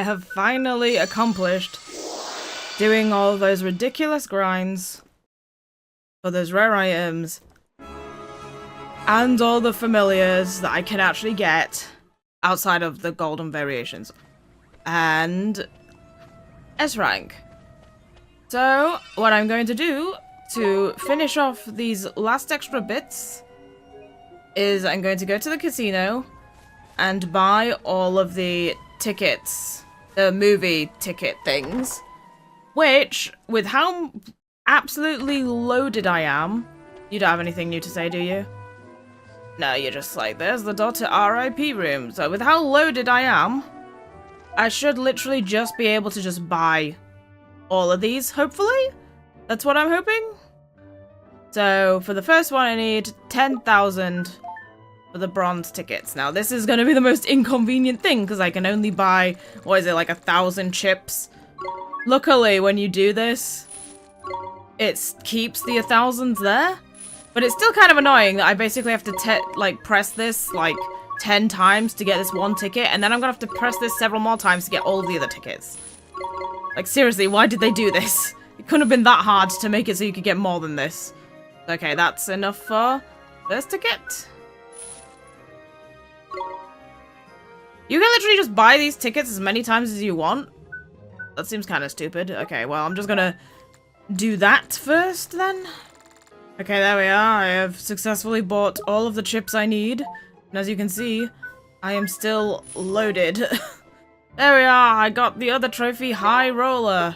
have finally accomplished doing all those ridiculous grinds for those rare items and all the familiars that I can actually get outside of the golden variations. And S rank. So, what I'm going to do to finish off these last extra bits is I'm going to go to the casino and buy all of the tickets, the movie ticket things, which, with how absolutely loaded I am, you don't have anything new to say, do you? No, you're just like, there's the door to RIP room. So with how loaded I am, I should literally just be able to just buy all of these, hopefully? That's what I'm hoping? So for the first one, I need 10,000 for the bronze tickets. Now, this is going to be the most inconvenient thing, because I can only buy, what is it, like 1,000 chips? Luckily, when you do this, it keeps the 1,000s there. But it's still kind of annoying that I basically have to press this like 10 times to get this one ticket, and then I'm gonna have to press this several more times to get all of the other tickets. Like, seriously, why did they do this? It couldn't have been that hard to make it so you could get more than this. Okay, that's enough for first ticket. You can literally just buy these tickets as many times as you want. That seems kind of stupid. Okay, well, I'm just gonna do that first then. Okay, there we are. I have successfully bought all of the chips I need. And as you can see, I am still loaded. There we are. I got the other trophy, High Roller,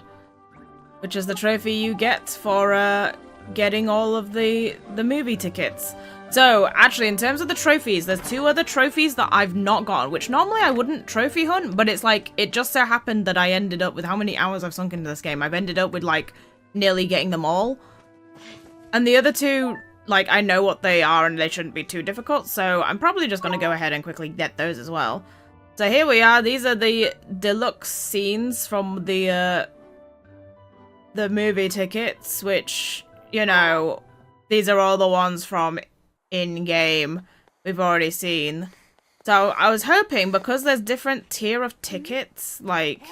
which is the trophy you get for getting all of the movie tickets. So, actually, in terms of the trophies, there's 2 other trophies that I've not gotten, which normally I wouldn't trophy hunt, but it's like, it just so happened that I ended up with how many hours I've sunk into this game. I've ended up with, like, nearly getting them all. And the other 2, like, I know what they are and they shouldn't be too difficult, so I'm probably just going to go ahead and quickly get those as well. So here we are. These are the deluxe scenes from the movie tickets, which, you know, these are all the ones from in-game we've already seen. So I was hoping, because there's different tier of tickets, like,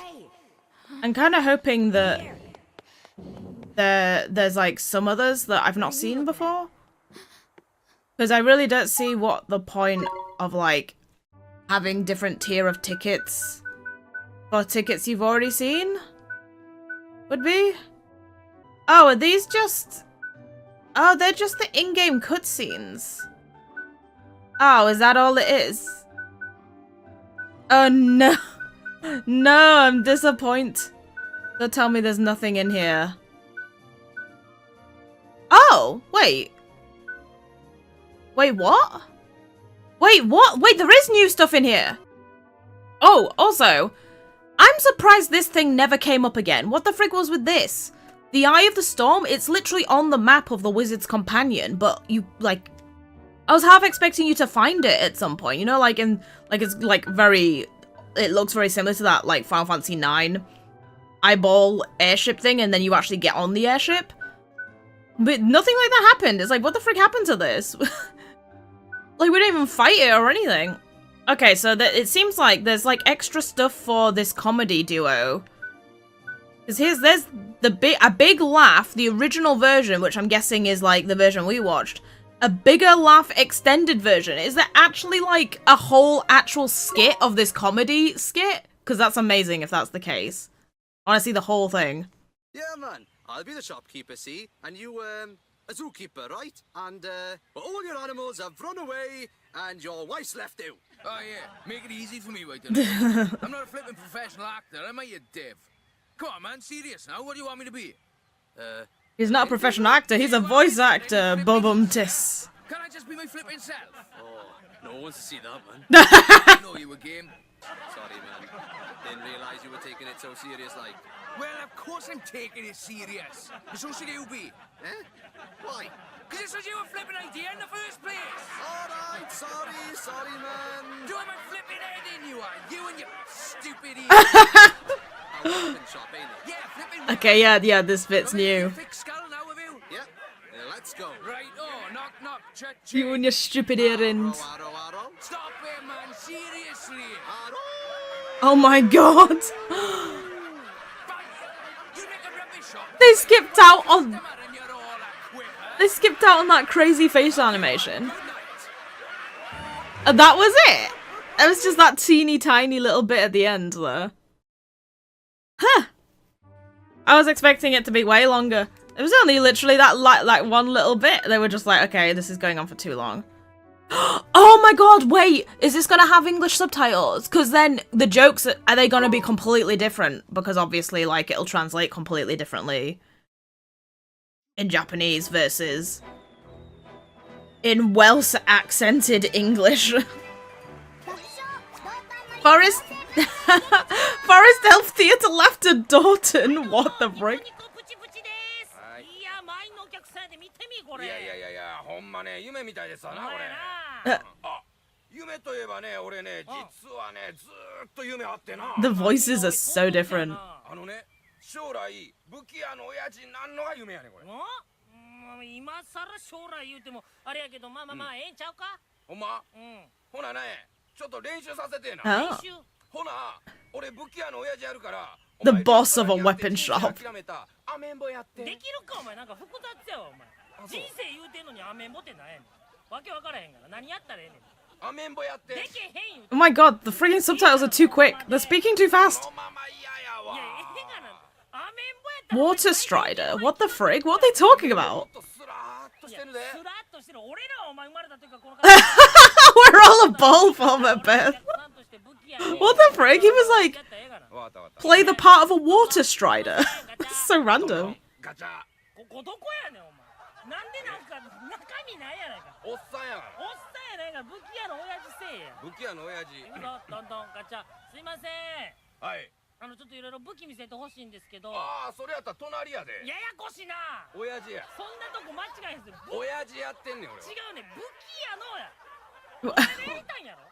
I'm kind of hoping that there's like some others that I've not seen before, because I really don't see what the point of like having different tier of tickets for tickets you've already seen would be. Oh, are these just... Oh, they're just the in-game cutscenes. Oh, is that all it is? Oh no. No, I'm disappointed. Don't tell me there's nothing in here. Oh, wait. Wait, what? Wait, what? Wait, there is new stuff in here. Oh, also, I'm surprised this thing never came up again. What the frig was with this? The Eye of the Storm, it's literally on the map of the Wizard's Companion, but you, like... I was half expecting you to find it at some point, you know, like in... Like, it's, like, very... It looks very similar to that, like, Final Fantasy IX eyeball airship thing, and then you actually get on the airship. But nothing like that happened. It's like, what the frick happened to this? Like, we didn't even fight it or anything. Okay, so it seems like there's, like, extra stuff for this comedy duo. Because there's a big laugh, the original version, which I'm guessing is, like, the version we watched. A bigger laugh extended version. Is there actually, like, a whole actual skit of this comedy skit? Because that's amazing if that's the case. I want to see the whole thing. Yeah, man. I'll be the shopkeeper, see? And you, a zookeeper, right? And, all your animals have run away, and your wife's left you. Oh, yeah. Make it easy for me, right then. I'm not a flipping professional actor, am I, you div? Come on, man. Serious now. What do you want me to be? He's not a professional actor. He's a voice actor, Bobumtis. Can I just be my flipping self? Oh, no one wants to see that, man. I know you were game. Sorry, man. Didn't realize you were taking it so serious, like. Well, of course I'm taking it serious. And so should you be. Eh? Why? Because this was your flipping idea in the first place. Alright, sorry, man. Do my flipping head in, you are. You and your stupid idiot. Shop, ain't it? Yeah, flipping. Okay, yeah, this bit's new. Fix skull now, have you? Yeah. Let's go. Right, oh, knock, knock, check. You and your stupid earrings. Arrow. Stop it, man. Seriously. Arrow. Oh my god. You make a rubbish shop. They skipped out on And you're all a quipper. they skipped out on that crazy face animation. Good night. And that was it. It was just that teeny tiny little bit at the end there. Huh. I was expecting it to be way longer. It was only literally that like one little bit. They were just like, okay, this is going on for too long. Oh my god, wait, is this gonna have English subtitles? Because then the jokes, are they gonna be completely different? Because obviously, like, it'll translate completely differently in Japanese versus in Welsh accented English. Forest Forest Elf Theatre left at Dorton. What the frick? いやいやいやいや、ほんまね、夢みたいですわな、これ。あ、夢といえばね、俺ね、実はね、ずーっと夢あってな。 The voices are so different. あのね、将来武器屋の親父になんのが夢やねんこれ。今さら将来言うてもあれやけど、まあええんちゃうか。ほんま？ほなね、ちょっと練習させてな。 Oh. ほな、俺武器屋の親父やるから。 The boss of a weapon shop. アメンボやって。できるかお前、なんか複雑やわお前。人生言うてんのにアメンボってなんやねん。わけわからへんから。何やったらええねん。アメンボやって。できへん言うて。 Oh my god, the freaking subtitles are too quick. They're speaking too fast. おまま嫌やわ。いや、ええがな。アメンボやったら。 Water Strider? What the frig? What are they talking about? もっとスラーっとしてるで。スラッとしてる。俺らはお前生まれた時からこの We're all a ball from at birth. What the frig? He was like, わかったわかった。 play the part of a water strider. So random. ガチャ。ここどこやねんお前。なんでなんか中身ないやないか。おっさんやかおっさんやないから武器屋の親父せえや。ら。武器屋の親父。どんどんガチャ。すいません。はい。ちょっといろいろ武器見せてほしいんですけど。ああ、それやったら隣やで。ややこしいな。親父や。そんなとこ間違いですよ。親父やってんねん俺は。違うね。武器屋のや。お前がやりたいんやろ。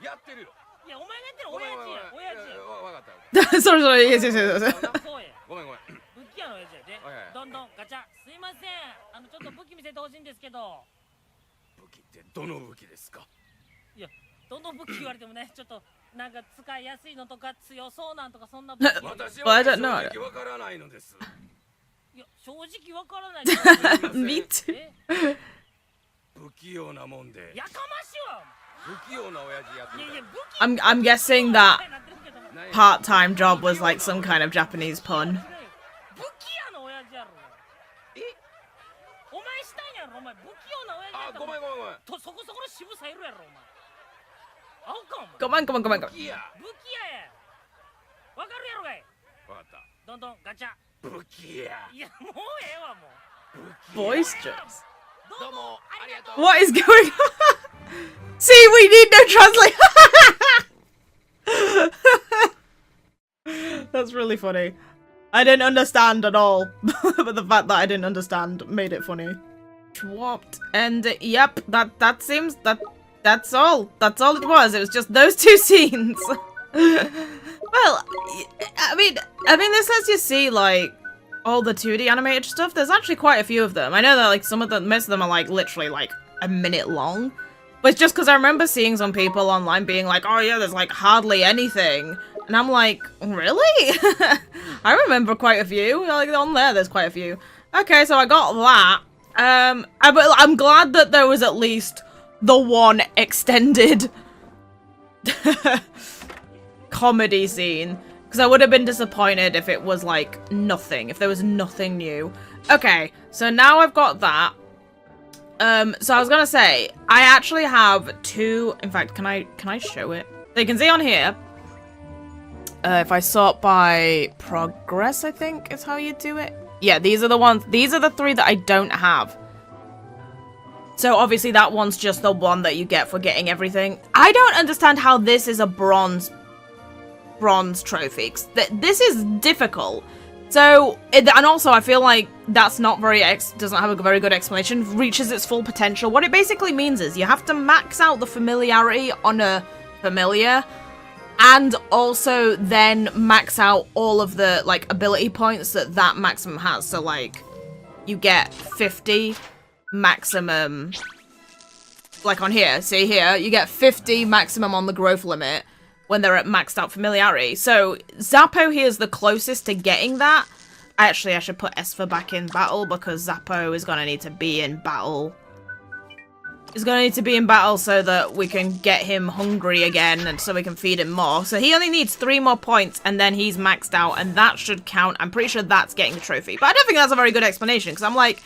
やってるよ。いやお前がやってる親父や。親父や。わかった。 sorry, sorry. Yes, yes, yes. そうや。ごめんごめん。武器屋の親父やで。どんどんガチャ。すいません。ちょっと武器見せてほしいんですけど。武器ってどの武器ですか？いや、どの武器言われてもね、ちょっとなんか使いやすいのとか強そうなんとかそんな武器。私 Well, I は don't know. 正直わからないのです。いや、正直わからないです。 Me too. え、不器用なもんで。やかましいわ。不器用な親父やってる。いやいや、武器 I'm guessing that なってるけど。 part-time job was like some kind of Japanese pun. 武器屋の親父やろ。え？お前したんやろ、お前。不器用な親父やあ、ったらごめんごめんごめん。とそこそこの渋さいるやろ、お前。あおか、お前。 Come on, come on, come on, come 武器や。武器屋や。わかるやろがい。わかった。どんどんガチャ。武器や。いや、もうええわ、もう。 on. Voice jokes. どうもありがとう。 What is going on? See, we need no translate. That's really funny. I didn't understand at all, but the fact that I didn't understand made it funny. Swapped, and yep, that seems that's all. That's all it was. It was just those two scenes. Well, I mean, this lets you see like all the 2D animated stuff. There's actually quite a few of them. I know that like most of them are like literally like a minute long. But it's just because I remember seeing some people online being like, oh yeah, there's like hardly anything. And I'm like, really? I remember quite a few. Like on there's quite a few. Okay, so I got that. I'm glad that there was at least the one extended comedy scene. Because I would have been disappointed if it was like nothing, if there was nothing new. Okay, so now I've got that. So I was gonna say, I actually have two, in fact, can I show it? So you can see on here, if I sort by progress, I think is how you do it. Yeah, these are the ones, these are the three that I don't have. So obviously that one's just the one that you get for getting everything. I don't understand how this is a bronze trophy, 'cause this is difficult. So, and also I feel like that's not doesn't have a very good explanation, reaches its full potential. What it basically means is you have to max out the familiarity on a familiar, and also then max out all of the, like, ability points that maximum has. So, like, you get 50 maximum, like on here, see here, you get 50 maximum on the growth limit, when they're at maxed out familiarity. So Zappo here is the closest to getting that. Actually, I should put Esper back in battle because Zappo is going to need to be in battle. He's going to need to be in battle so that we can get him hungry again and so we can feed him more. So he only needs 3 more points and then he's maxed out and that should count. I'm pretty sure that's getting the trophy. But I don't think that's a very good explanation because I'm like,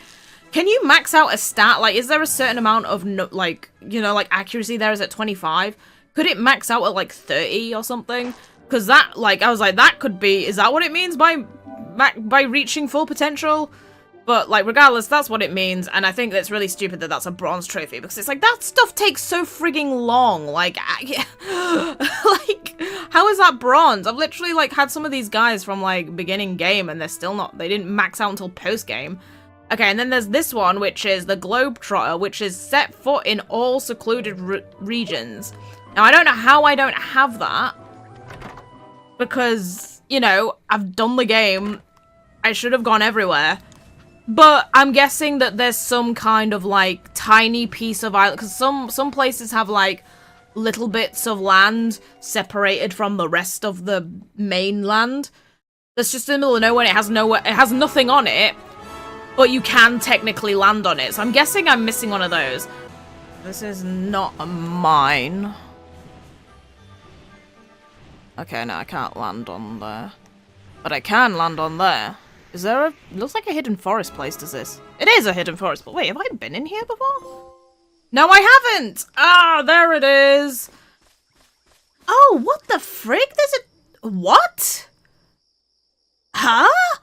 can you max out a stat? Like, is there a certain amount of, like, you know, like accuracy there is at 25? Could it max out at like 30 or something? Because that, like, I was like, that could be, is that what it means by reaching full potential? But, like, regardless, that's what it means, and I think that's really stupid that that's a bronze trophy, because it's like, that stuff takes so frigging long, like, like, how is that bronze? I've literally, like, had some of these guys from, like, beginning game, and they're still not, they didn't max out until post-game. Okay, and then there's this one, which is the Globetrotter, which is set foot in all secluded regions. Now, I don't know how I don't have that, because, you know, I've done the game, I should have gone everywhere. But I'm guessing that there's some kind of, like, tiny piece of island, because some places have, like, little bits of land separated from the rest of the mainland. That's just in the middle of nowhere, it has nothing on it, but you can technically land on it. So I'm guessing I'm missing one of those. This is not a mine. Okay, no, I can't land on there. But I can land on there. Is there a... looks like a hidden forest place, does this? It is a hidden forest, but wait, have I been in here before? No, I haven't! Ah, there it is! Oh, what the frig? There's a... what? Huh?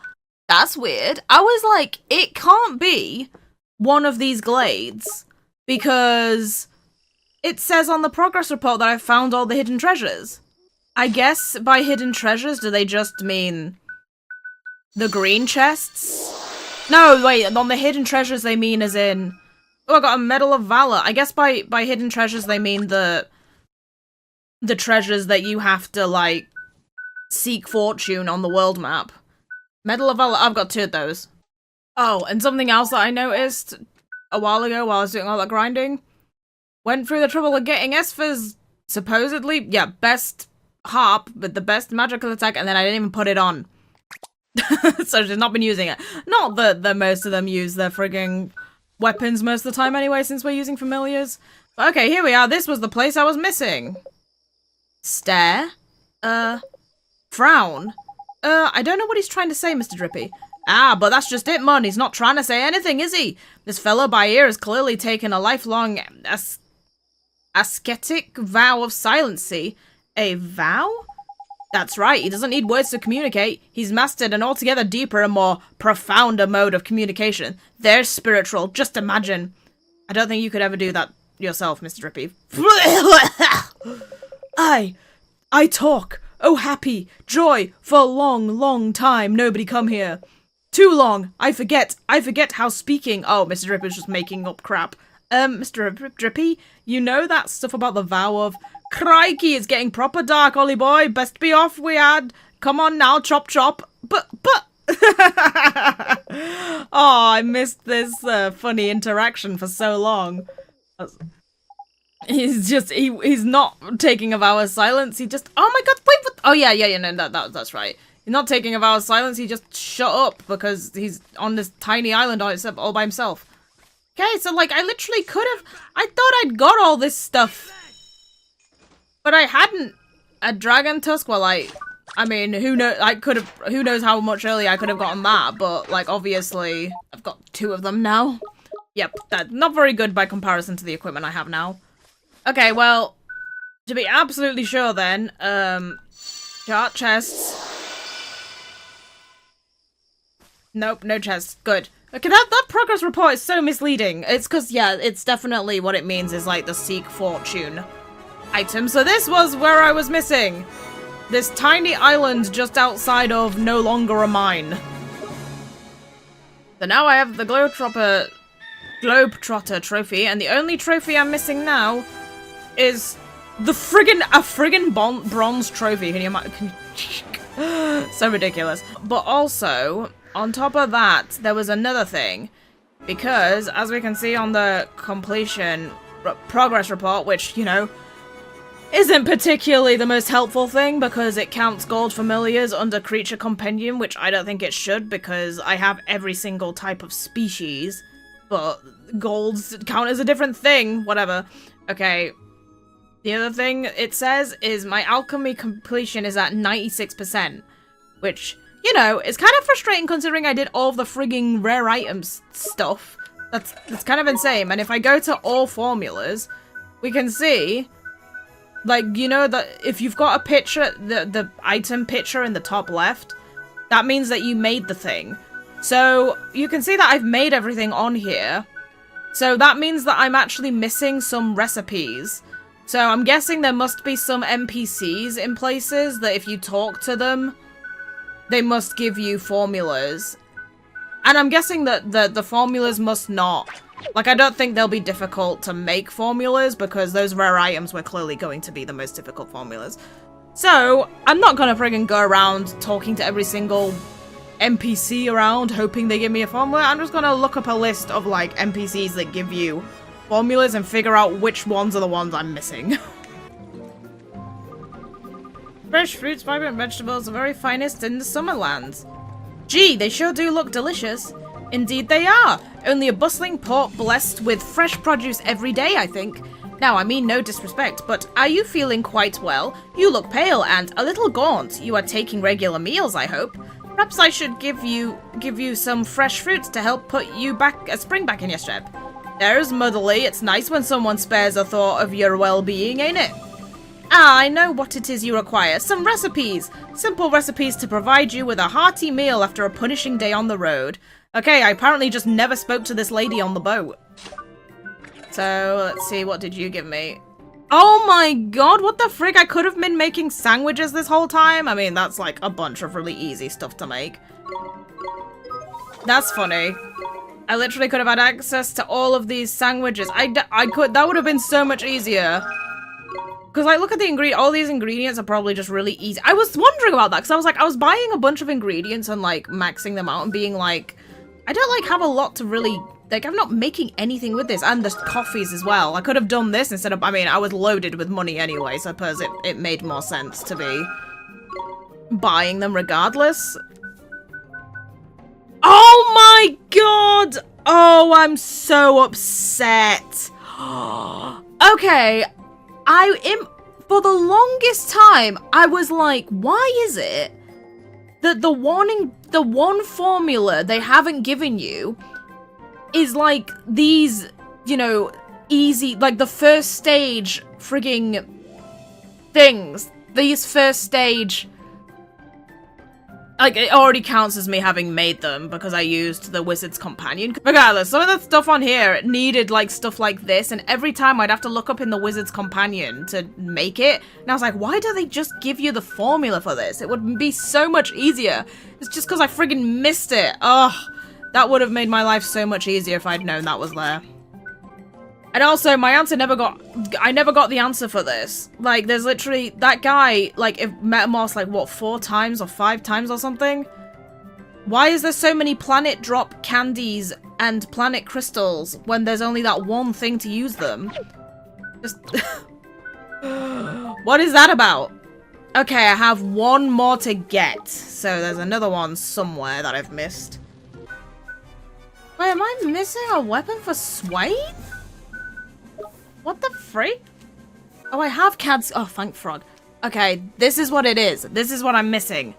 That's weird. I was like, it can't be one of these glades, because it says on the progress report that I found all the hidden treasures. I guess by hidden treasures, do they just mean... the green chests? No, wait, on the hidden treasures they mean as in... oh, I got a Medal of Valor. I guess by hidden treasures they mean the treasures that you have to, like, seek fortune on the world map. Medal of Valor, I've got 2 of those. Oh, and something else that I noticed a while ago while I was doing all that grinding. Went through the trouble of getting Esfer's supposedly, yeah, best harp with the best magical attack, and then I didn't even put it on. So she's not been using it. Not that most of them use their frigging weapons most of the time anyway, since we're using familiars. But okay, here we are. This was the place I was missing. Stare. Frown. I don't know what he's trying to say, Mr. Drippy. Ah, but that's just it, Mon. He's not trying to say anything, is he? This fellow by ear has clearly taken a lifelong ascetic vow of silency. A vow? That's right, he doesn't need words to communicate. He's mastered an altogether deeper and more profounder mode of communication. They're spiritual, just imagine. I don't think you could ever do that yourself, Mr. Drippy. I talk. Oh, happy, joy, for a long, long time nobody come here. Too long, I forget how speaking... oh, Mr. Drippy's just making up crap. Mr. Drippy, you know that stuff about the vow of... crikey, it's getting proper dark, Ollie boy. Best be off we had. Come on now, chop chop. But. Oh, I missed this funny interaction for so long. He's not taking a vow of silence. He just, oh my god, wait, what? Oh yeah, no, that's right. He's not taking a vow of silence. He just shut up because he's on this tiny island all by himself. Okay, so like I literally could have. I thought I'd got all this stuff. But I hadn't. A dragon tusk, well, I mean, who knows, who knows how much earlier I could have gotten that, but, like, obviously, I've got 2 of them now. Yep, that's not very good by comparison to the equipment I have now. Okay, well, to be absolutely sure then, chart chests. Nope, no chests. Good. Okay, that progress report is so misleading. It's because, yeah, it's definitely what it means is, like, the seek fortune item. So this was where I was missing. This tiny island just outside of no longer a mine. So now I have the Globetrotter trophy, and the only trophy I'm missing now is the friggin' bronze trophy. Can you imagine? So ridiculous. But also, on top of that, there was another thing. Because, as we can see on the completion progress report, which, you know, isn't particularly the most helpful thing because it counts gold familiars under creature compendium, which I don't think it should because I have every single type of species, but golds count as a different thing, whatever. Okay, the other thing it says is my alchemy completion is at 96%, which, you know, is kind of frustrating considering I did all of the frigging rare items stuff. That's kind of insane, and if I go to all formulas, we can see, like, you know, that if you've got a picture, the item picture in the top left, that means that you made the thing. So you can see that I've made everything on here. So that means that I'm actually missing some recipes. So I'm guessing there must be some NPCs in places that if you talk to them, they must give you formulas. And I'm guessing that the formulas must not... Like, I don't think they'll be difficult to make formulas because those rare items were clearly going to be the most difficult formulas. So, I'm not gonna friggin' go around talking to every single NPC around hoping they give me a formula. I'm just gonna look up a list of, like, NPCs that give you formulas and figure out which ones are the ones I'm missing. Fresh fruits, vibrant vegetables, the very finest in the Summerlands. Gee, they sure do look delicious. Indeed they are. Only a bustling port blessed with fresh produce every day, I think. Now, I mean no disrespect, but are you feeling quite well? You look pale and a little gaunt. You are taking regular meals, I hope. Perhaps I should give you some fresh fruits to help put you back a spring back in your step. There's motherly. It's nice when someone spares a thought of your well-being, ain't it? Ah, I know what it is you require. Some recipes. Simple recipes to provide you with a hearty meal after a punishing day on the road. Okay, I apparently just never spoke to this lady on the boat. So, let's see, what did you give me? Oh my god, what the frig? I could have been making sandwiches this whole time? I mean, that's like a bunch of really easy stuff to make. That's funny. I literally could have had access to all of these sandwiches. I could, that would have been so much easier. Because, like, look at the ingredient. All these ingredients are probably just really easy. I was wondering about that, because I was like, I was buying a bunch of ingredients and, like, maxing them out and being like, I don't, like, have a lot to really, like, I'm not making anything with this. And the coffees as well. I could have done this instead of, I mean, I was loaded with money anyway, so I suppose it made more sense to be buying them regardless. Oh my god! Oh, I'm so upset. Okay. For the longest time, I was like, why is it that the one formula they haven't given you is like these, you know, easy, like the first stage frigging things. These first stage, like, it already counts as me having made them because I used the Wizard's Companion. Regardless, some of the stuff on here needed, like, stuff like this, and every time I'd have to look up in the Wizard's Companion to make it, and I was like, why don't they just give you the formula for this? It would be so much easier. It's just because I friggin' missed it. Ugh, that would have made my life so much easier if I'd known that was there. And also, I never got the answer for this. Like, there's literally, that guy, like, if metamorphs, like, what, 4 times or 5 times or something? Why is there so many planet drop candies and planet crystals when there's only that one thing to use them? Just... What is that about? Okay, I have one more to get. So there's another one somewhere that I've missed. Wait, am I missing a weapon for Swain? What the freak? Oh, I have Cad's... Oh, thank frog. Okay, this is what it is. This is what I'm missing.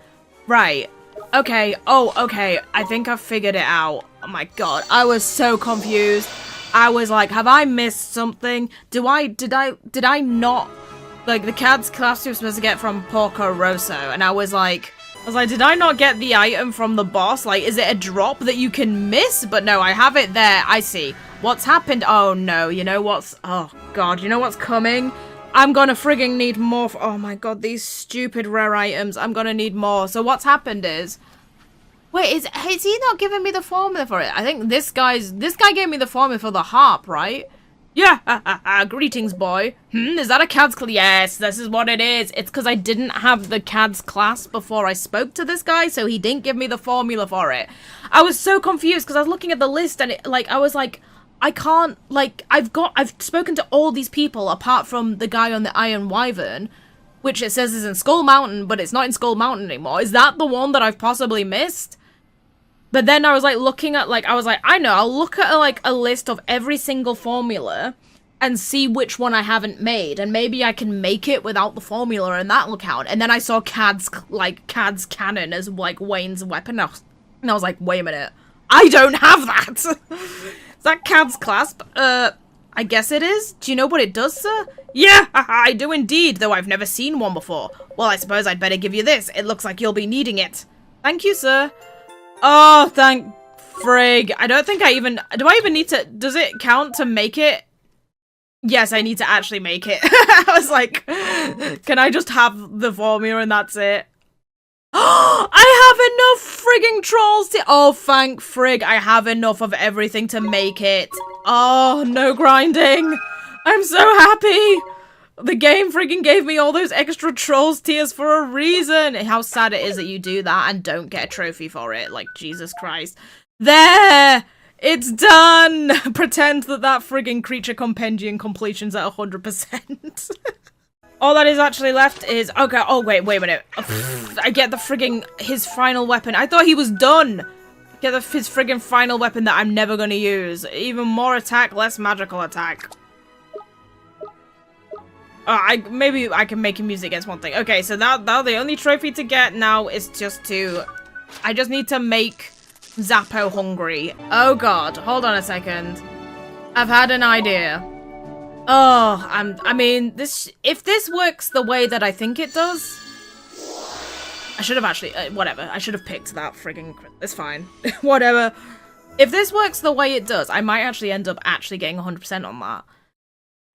Right. Okay. Oh, okay. I think I've figured it out. Oh my god. I was so confused. I was like, have I missed something? Did I not... Like, the Cad's class you were supposed to get from Porco Rosso. And I was like, did I not get the item from the boss? Like, is it a drop that you can miss? But no, I have it there. I see. What's happened? Oh no, you know what's... Oh god, you know what's coming? I'm gonna frigging need more... Oh my god, these stupid rare items. I'm gonna need more. So what's happened is... Wait, is he not giving me the formula for it? I think this guy gave me the formula for the harp, right? Yeah, greetings, boy. Is that a Cad's class? Yes, this is what it is. It's because I didn't have the Cad's class before I spoke to this guy, so he didn't give me the formula for it. I was so confused because I was looking at the list and I was like, I can't, like, I've spoken to all these people apart from the guy on the Iron Wyvern, which it says is in Skull Mountain, but it's not in Skull Mountain anymore. Is that the one that I've possibly missed? But then I was, like, looking at, like, I was like, I know, I'll look at, like, a list of every single formula and see which one I haven't made, and maybe I can make it without the formula and that'll count. And then I saw Cad's cannon as, like, Wayne's weapon, and I was like, wait a minute, I don't have that! Is that Cad's clasp? I guess it is? Do you know what it does, sir? Yeah, I do indeed, though I've never seen one before. Well, I suppose I'd better give you this. It looks like you'll be needing it. Thank you, sir. Oh, thank frig. I don't think do I even need to, does it count to make it? Yes, I need to actually make it. I was like, can I just have the formula and that's it? I have enough frigging trolls to- Oh, thank frig, I have enough of everything to make it. Oh, no grinding. I'm so happy. The game frigging gave me all those extra trolls tiers for a reason. How sad it is that you do that and don't get a trophy for it. Like, Jesus Christ. There! It's done! Pretend that frigging creature compendium completion's at 100%. All that is actually left is... Okay, oh wait a minute. I get the frigging... his final weapon. I thought he was done! Get his frigging final weapon that I'm never gonna use. Even more attack, less magical attack. Maybe I can make him use it against one thing. Okay, so now the only trophy to get now is just to... I just need to make Zappo hungry. Oh god, hold on a second. I've had an idea. Oh, I mean, if this works the way that I think it does... I should have actually... whatever, I should have picked that frigging... It's fine. Whatever. If this works the way it does, I might actually end up getting 100% on that.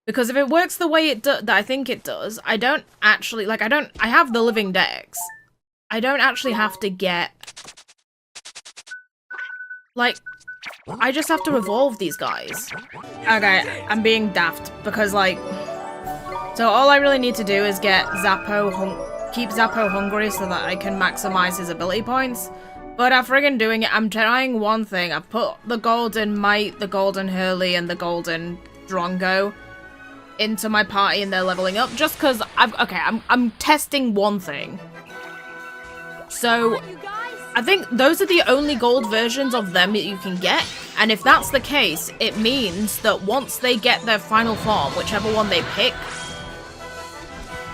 Because if it works the way that I think it does, I don't actually... Like, I have the living dex. I don't actually have to get... Like, I just have to evolve these guys. Okay, I'm being daft, because, like... So all I really need to do is get keep Zappo hungry so that I can maximize his ability points. But I'm friggin' doing it. I'm trying one thing. I've put the golden Might, the golden Hurley, and the golden Drongo into my party and they're leveling up just because I'm testing one thing. So I think those are the only gold versions of them that you can get, and if that's the case, it means that once they get their final form, whichever one they pick,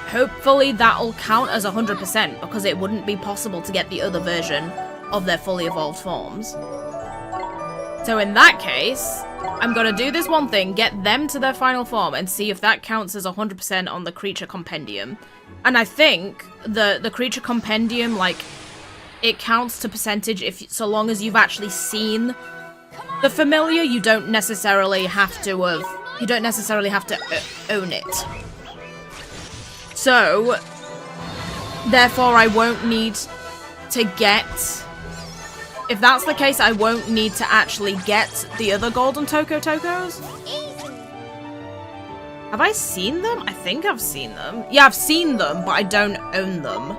hopefully that'll count as 100% because it wouldn't be possible to get the other version of their fully evolved forms. So in that case, I'm gonna do this one thing, get them to their final form, and see if that counts as 100% on the creature compendium. And I think the creature compendium, like, it counts to percentage so long as you've actually seen the familiar. You don't necessarily have to own it. So therefore I won't need to get... If that's the case, I won't need to actually get the other golden Tokos. Have I seen them? I think I've seen them. Yeah, I've seen them, but I don't own them.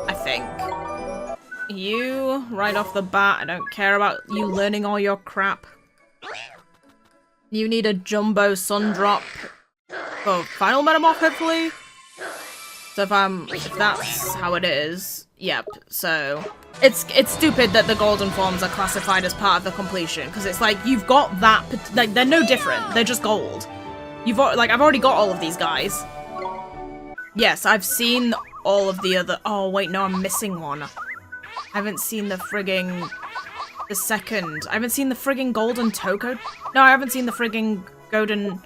I think. You, right off the bat, I don't care about you learning all your crap. You need a jumbo sun drop for final metamorph, hopefully. So if that's how it is, yep, so... It's stupid that the golden forms are classified as part of the completion, because it's like, you've got that, like, they're no different, they're just gold. I've already got all of these guys. Yes, I've seen all of the other, oh wait, no, I'm missing one. I haven't seen the frigging, I haven't seen the frigging golden Toko, no, I haven't seen the frigging golden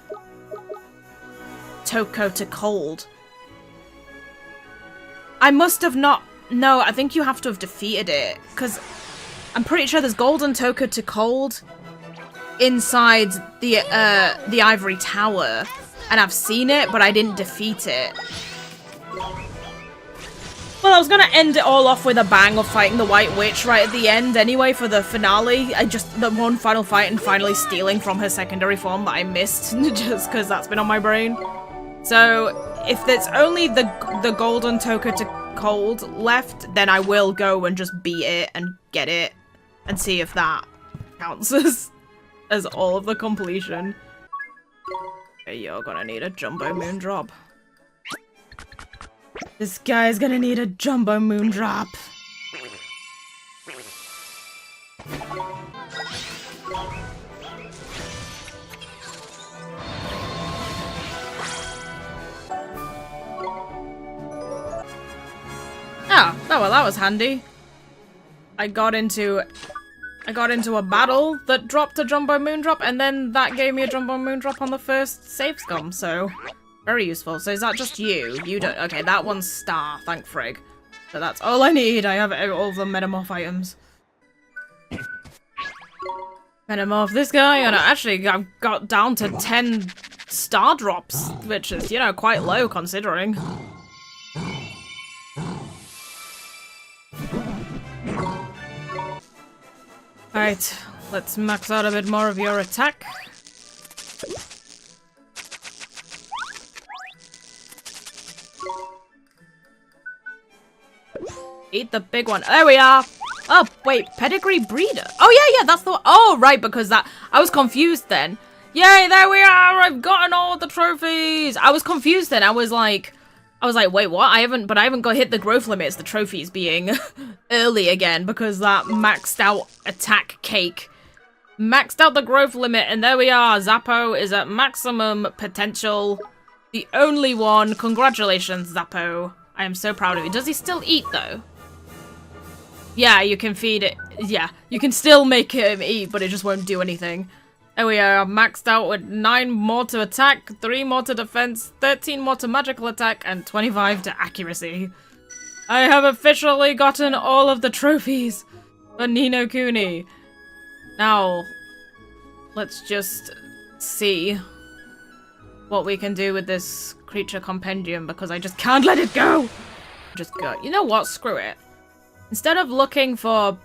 Toko to cold. I must have not... No, I think you have to have defeated it, because I'm pretty sure there's golden Toko to cold inside the ivory tower, and I've seen it, but I didn't defeat it. Well, I was gonna end it all off with a bang of fighting the White Witch right at the end anyway for the finale. The one final fight and finally stealing from her secondary form that I missed, just because that's been on my brain. So, if there's only the golden Toko to cold left, then I will go and just beat it and get it and see if that counts as as all of the completion. Okay, you're gonna need a jumbo moon drop. This guy's gonna need a jumbo moon drop. Ah, oh well, that was handy. I got into a battle that dropped a jumbo moon drop, and then that gave me a jumbo moon drop on the first save scum, so very useful. So is that just you? You don't. Okay, that one's star. Thank frig. So that's all I need. I have all the metamorph items. Metamorph this guy, and actually I've got down to 10 star drops, which is, you know, quite low considering. Alright, let's max out a bit more of your attack. Eat the big one. There we are! Oh, wait, pedigree breeder. Oh, yeah, that's the one. Oh, right, because that... I was confused then. Yay, there we are! I've gotten all the trophies! I was confused then. I was like, wait, what? I haven't got hit the growth limits, the trophies being early again, because that maxed out attack cake maxed out the growth limit, and there we are. Zappo is at maximum potential. The only one. Congratulations, Zappo. I am so proud of you. Does he still eat, though? Yeah, you can feed it. Yeah, you can still make him eat, but it just won't do anything. There we are, maxed out with 9 more to attack, 3 more to defense, 13 more to magical attack, and 25 to accuracy. I have officially gotten all of the trophies for Ni no Kuni. Now, let's just see what we can do with this creature compendium, because I just can't let it go! Just go. You know what? Screw it. Instead of looking for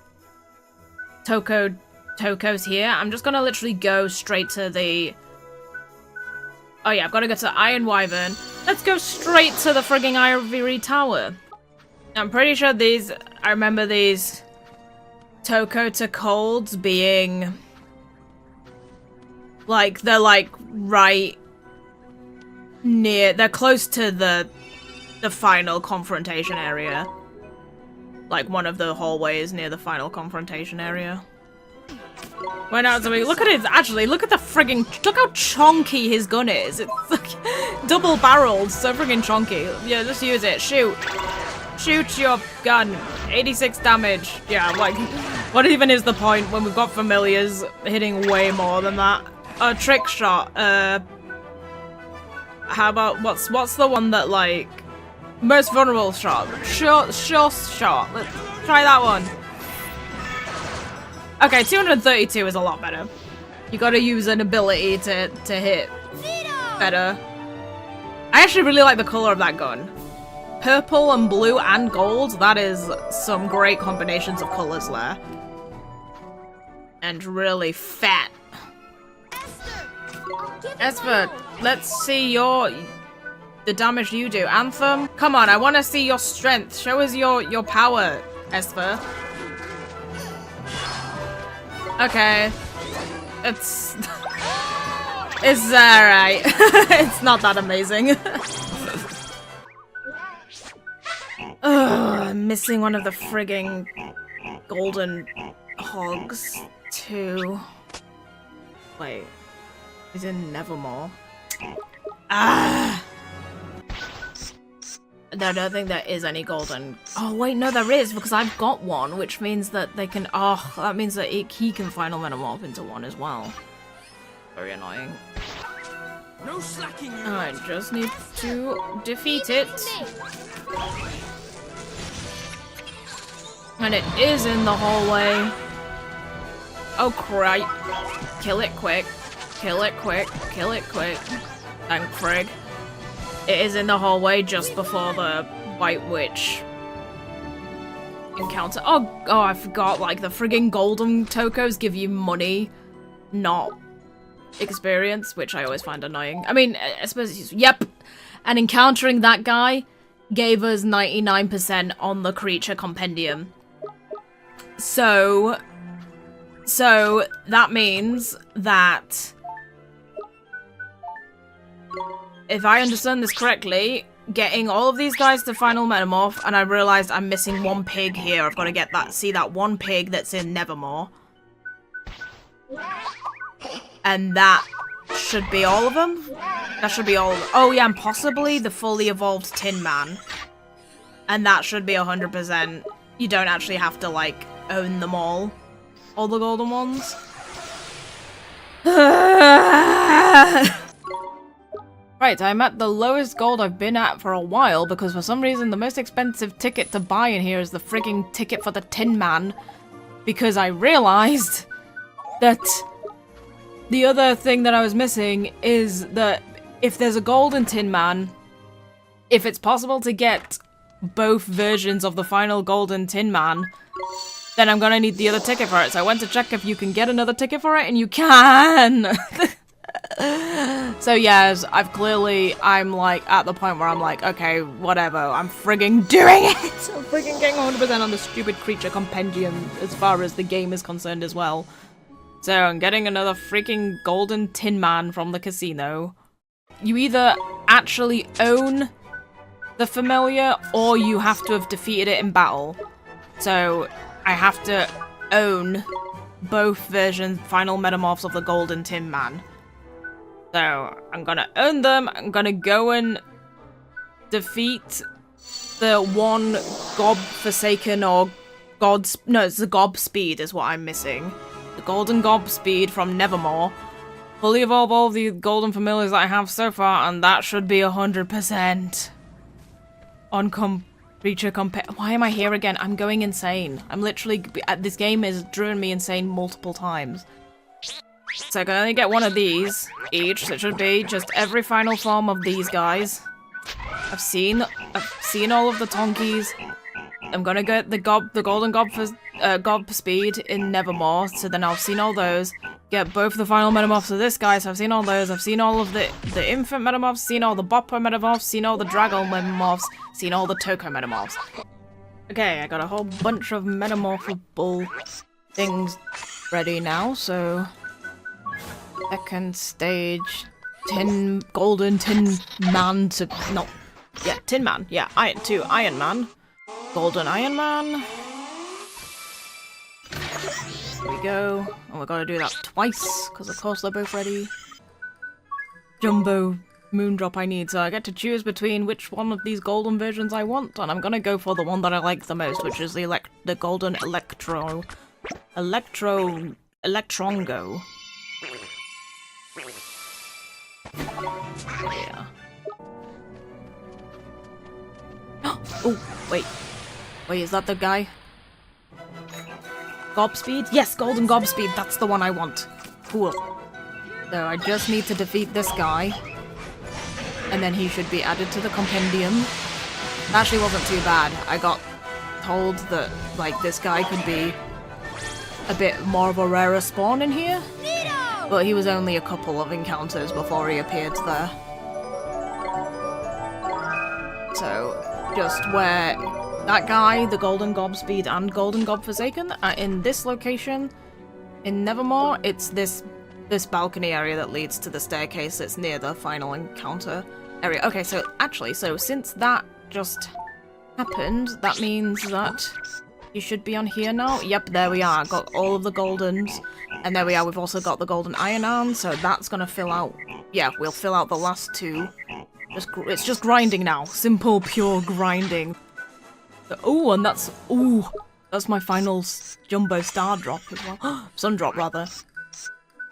Tokos here, I'm just gonna literally go straight to the... Oh yeah, I've gotta go to the Iron Wyvern. Let's go straight to the frigging Ivory Tower. I'm pretty sure these... I remember these Toko to Colds being... Like, they're like right near... They're close to the final confrontation area. Like one of the hallways near the final confrontation area. Went out to me. Look at it, actually, look at the frigging, look how chonky his gun is. It's like double barreled, so frigging chonky. Yeah, just use it. Shoot. Shoot your gun. 86 damage. Yeah, like, what even is the point when we've got familiars hitting way more than that? A trick shot. How about, what's the one that, like, most vulnerable shot? Sure shot. Let's try that one. Okay, 232 is a lot better. You gotta use an ability to hit better. I actually really like the color of that gun. Purple and blue and gold, that is some great combinations of colors there. And really fat. Esper, let's see the damage you do. Anthem, come on, I want to see your strength. Show us your power, Esper. Okay. It's alright. It's not that amazing. Ugh, I'm missing one of the frigging golden hogs, too. Wait. He's in Nevermore. Ah! I don't think there is any golden... Oh, wait, no, there is, because I've got one, which means that they can... Oh, that means that he can final metamorph into one as well. Very annoying. No slacking, you I just need to defeat it. And it is in the hallway. Oh, crap. Kill it quick. Kill it quick. Kill it quick. Thank frig. It is in the hallway just before the White Witch encounter. Oh, I forgot, like, the frigging golden tokos give you money, not experience, which I always find annoying. I mean, I suppose it's, yep. And encountering that guy gave us 99% on the creature compendium. So, So that means that if I understand this correctly, getting all of these guys to final metamorph, and I realized I'm missing one pig here. I've got to get that, see that one pig that's in Nevermore. And that should be all of them? That should be all of them. Oh yeah, and possibly the fully evolved Tin Man. And that should be 100%. You don't actually have to, like, own them all the golden ones. Right, I'm at the lowest gold I've been at for a while because for some reason the most expensive ticket to buy in here is the frigging ticket for the Tin Man. Because I realized that the other thing that I was missing is that if there's a golden Tin Man, if it's possible to get both versions of the final golden Tin Man, then I'm gonna need the other ticket for it. So I went to check if you can get another ticket for it, and you can! So yes, I'm like at the point where I'm like, okay, whatever, I'm frigging doing it! I'm frigging getting 100% on the stupid creature compendium as far as the game is concerned as well. So I'm getting another freaking golden Tin Man from the casino. You either actually own the familiar, or you have to have defeated it in battle. So I have to own both versions, final metamorphs of the golden Tin Man. So I'm gonna own them. I'm gonna go and defeat the one Gob Forsaken or God's... No, it's the Gob Speed is what I'm missing. The golden Gob Speed from Nevermore. Fully evolve all the golden familiars that I have so far, and that should be 100% on creature compare. Why am I here again? I'm going insane. I'm literally... This game has driven me insane multiple times. So I can only get one of these each, so it should be just every final form of these guys. I've seen all of the Tonkies. I'm gonna get the golden Gob Speed in Nevermore, so then I've seen all those. Get both the final metamorphs of this guy, so I've seen all those. I've seen all of the infant metamorphs, seen all the Bopper metamorphs, seen all the Dragon metamorphs, seen all the Toko metamorphs. Okay, I got a whole bunch of metamorphable things ready now, so... Second stage, golden Tin Man to, no, yeah, Tin Man, yeah, Iron Man, golden Iron Man. Here we go, and we're gonna do that twice, because of course they're both ready. Jumbo Moondrop I need, so I get to choose between which one of these golden versions I want, and I'm gonna go for the one that I like the most, which is the golden Electrongo. Yeah. Oh, wait. Wait, is that the guy? Gobspeed? Yes, golden Gobspeed, that's the one I want. Cool. So I just need to defeat this guy. And then he should be added to the compendium. It actually wasn't too bad. I got told that, like, this guy could be a bit more of a rarer spawn in here. But he was only a couple of encounters before he appeared there. So, just where that guy, the Golden Gobspeed and Golden Gob Forsaken, are in this location, in Nevermore, it's this balcony area that leads to the staircase that's near the final encounter area. Okay, so actually, since that just happened, that means that you should be on here now. Yep, there we are. Got all of the Goldens. And there we are. We've also got the Golden Iron Arm, so that's gonna fill out... Yeah, we'll fill out the last two. It's just grinding now. Simple, pure grinding. Oh, and that's... Ooh, that's my final Jumbo Star Drop as well. Sun Drop, rather.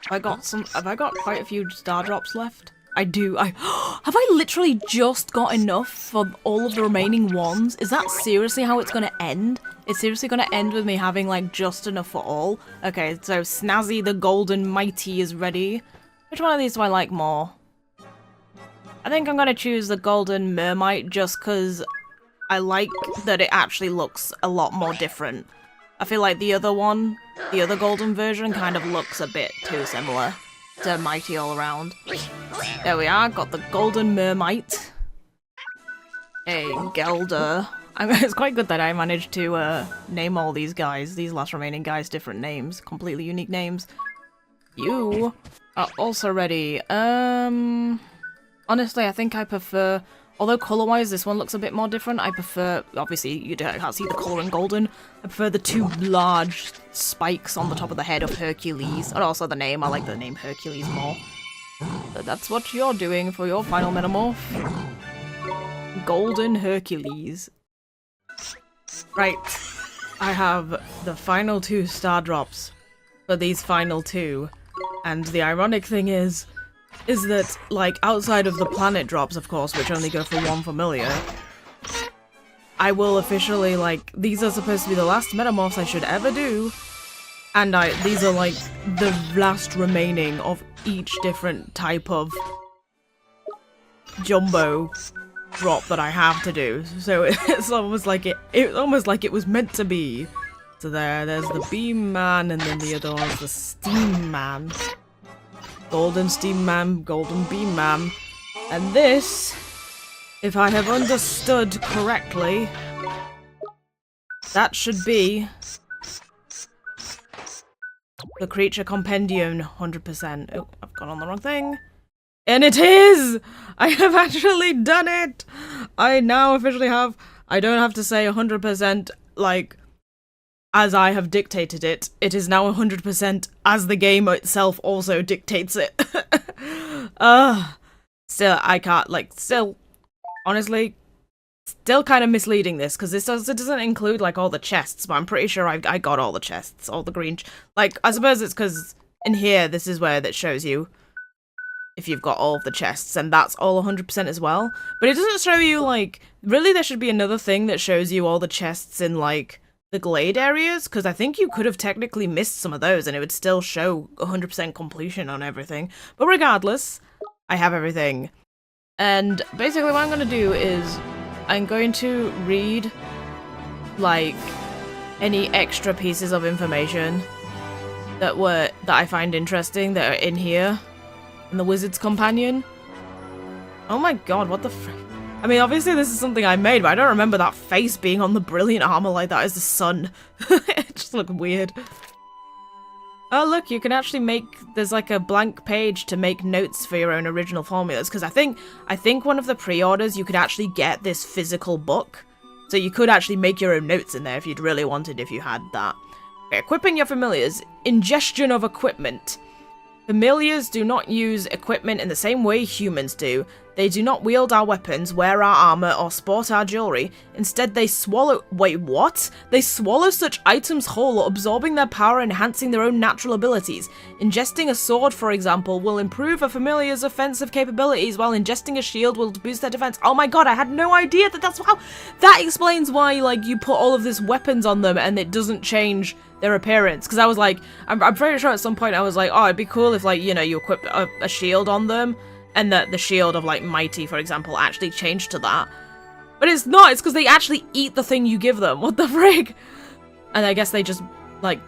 Have I got quite a few Star Drops left? I do. Have I literally just got enough for all of the remaining ones? Is that seriously how it's gonna end? It's seriously gonna end with me having, like, just enough for all? Okay, so Snazzy the Golden Mighty is ready. Which one of these do I like more? I think I'm gonna choose the Golden Mermite just because I like that it actually looks a lot more different. I feel like the other one, the other golden version, kind of looks a bit too similar to Mighty all around. There we are, got the Golden Mermite. A Gelder. It's quite good that I managed to name all these guys, these last remaining guys, different names, completely unique names. You are also ready. Honestly, I think I prefer, although color-wise this one looks a bit more different, I prefer, obviously you can't see the color in golden, I prefer the two large spikes on the top of the head of Hercules, and also the name, I like the name Hercules more. So that's what you're doing for your final metamorph. Golden Hercules. Right, I have the final 2 star drops for these final 2, and the ironic thing is that, like, outside of the planet drops, of course, which only go for 1 familiar, I will officially, like, these are supposed to be the last metamorphs I should ever do, and these are, like, the last remaining of each different type of jumbo drop that I have to do, so it's almost like it was meant to be. So there's the Beam Man, and then the other one's the Steam Man. Golden Steam Man, Golden Beam Man. And this, if I have understood correctly, that should be the Creature Compendium 100%. Oh, I've gone on the wrong thing. And it is! I have actually done it! I now officially have, I don't have to say 100%, like, as I have dictated it. It is now 100% as the game itself also dictates it. Still, I can't, like, still, honestly, still kind of misleading this, because it doesn't include, like, all the chests, but I'm pretty sure I got all the chests, all the green, like, I suppose it's because in here, this is where that shows you if you've got all of the chests, and that's all 100% as well. But it doesn't show you, like, really there should be another thing that shows you all the chests in, like, the glade areas, because I think you could have technically missed some of those and it would still show 100% completion on everything. But regardless, I have everything. And basically what I'm going to do is I'm going to read, like, any extra pieces of information that I find interesting that are in here. And the Wizard's Companion. Oh my god, what the frick? I mean, obviously this is something I made, but I don't remember that face being on the brilliant armor like that as the sun. It just looked weird. Oh look, you can actually make, there's like a blank page to make notes for your own original formulas, because I think one of the pre-orders you could actually get this physical book. So you could actually make your own notes in there if you'd really wanted, if you had that. Okay, equipping your familiars. Ingestion of equipment. Familiars do not use equipment in the same way humans do. They do not wield our weapons, wear our armor, or sport our jewelry. Instead, they swallow— wait, what? They swallow such items whole, absorbing their power and enhancing their own natural abilities. Ingesting a sword, for example, will improve a familiar's offensive capabilities, while ingesting a shield will boost their defense. Oh my god, I had no idea that's how— that explains why, like, you put all of these weapons on them and it doesn't change their appearance. Because I was like, I'm pretty sure at some point I was like, oh, it'd be cool if, like, you know, you equip a shield on them, and that the shield of, like, Mighty, for example, actually changed to that. But it's not, it's because they actually eat the thing you give them. What the frig? And I guess they just, like,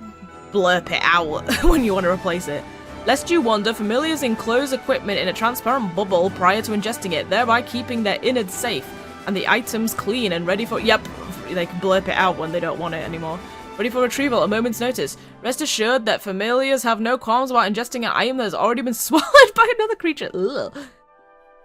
blurp it out when you want to replace it. Lest you wonder, familiars enclose equipment in a transparent bubble prior to ingesting it, thereby keeping their innards safe, and the items clean and ready for— yep, they can blurp it out when they don't want it anymore. Ready for retrieval, a moment's notice. Rest assured that familiars have no qualms about ingesting an item that has already been swallowed by another creature. Ugh.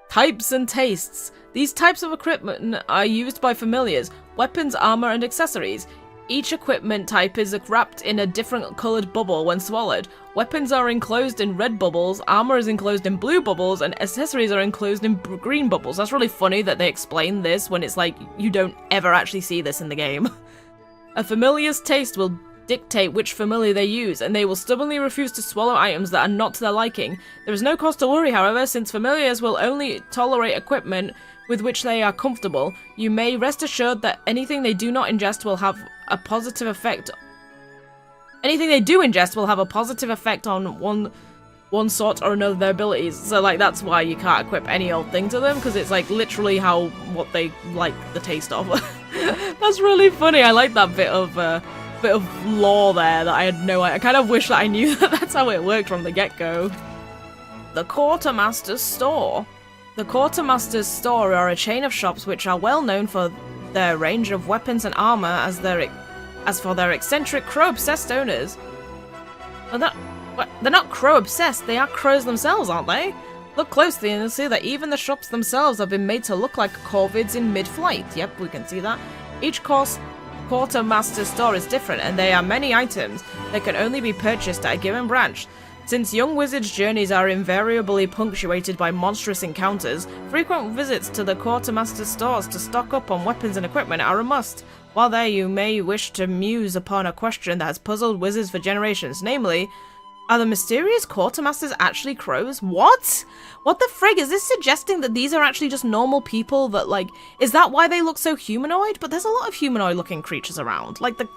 Types and tastes. These types of equipment are used by familiars, weapons, armor, and accessories. Each equipment type is wrapped in a different colored bubble when swallowed. Weapons are enclosed in red bubbles, armor is enclosed in blue bubbles, and accessories are enclosed in green bubbles. That's really funny that they explain this when it's like, you don't ever actually see this in the game. A familiar's taste will dictate which familiar they use, and they will stubbornly refuse to swallow items that are not to their liking. There is no cause to worry, however, since familiars will only tolerate equipment with which they are comfortable. You may rest assured that anything they do not ingest will have a positive effect. Anything they do ingest will have a positive effect on one sort or another of their abilities. So, like, that's why you can't equip any old thing to them, because it's, like, literally what they like the taste of. That's really funny. I like that bit of lore there that I had no idea. I kind of wish that I knew that that's how it worked from the get-go. The Quartermaster's Store. The Quartermaster's Store are a chain of shops which are well known for their range of weapons and armor as for their eccentric crow-obsessed owners. Well, they're not crow-obsessed, they are crows themselves, aren't they? Look closely and you'll see that even the shops themselves have been made to look like corvids in mid-flight. Yep, we can see that. Each quartermaster store is different, and there are many items that can only be purchased at a given branch. Since young wizards' journeys are invariably punctuated by monstrous encounters, frequent visits to the quartermaster stores to stock up on weapons and equipment are a must. While there, you may wish to muse upon a question that has puzzled wizards for generations, namely, are the mysterious quartermasters actually crows? What? What the frig? Is this suggesting that these are actually just normal people that, like, is that why they look so humanoid? But there's a lot of humanoid-looking creatures around. Like, the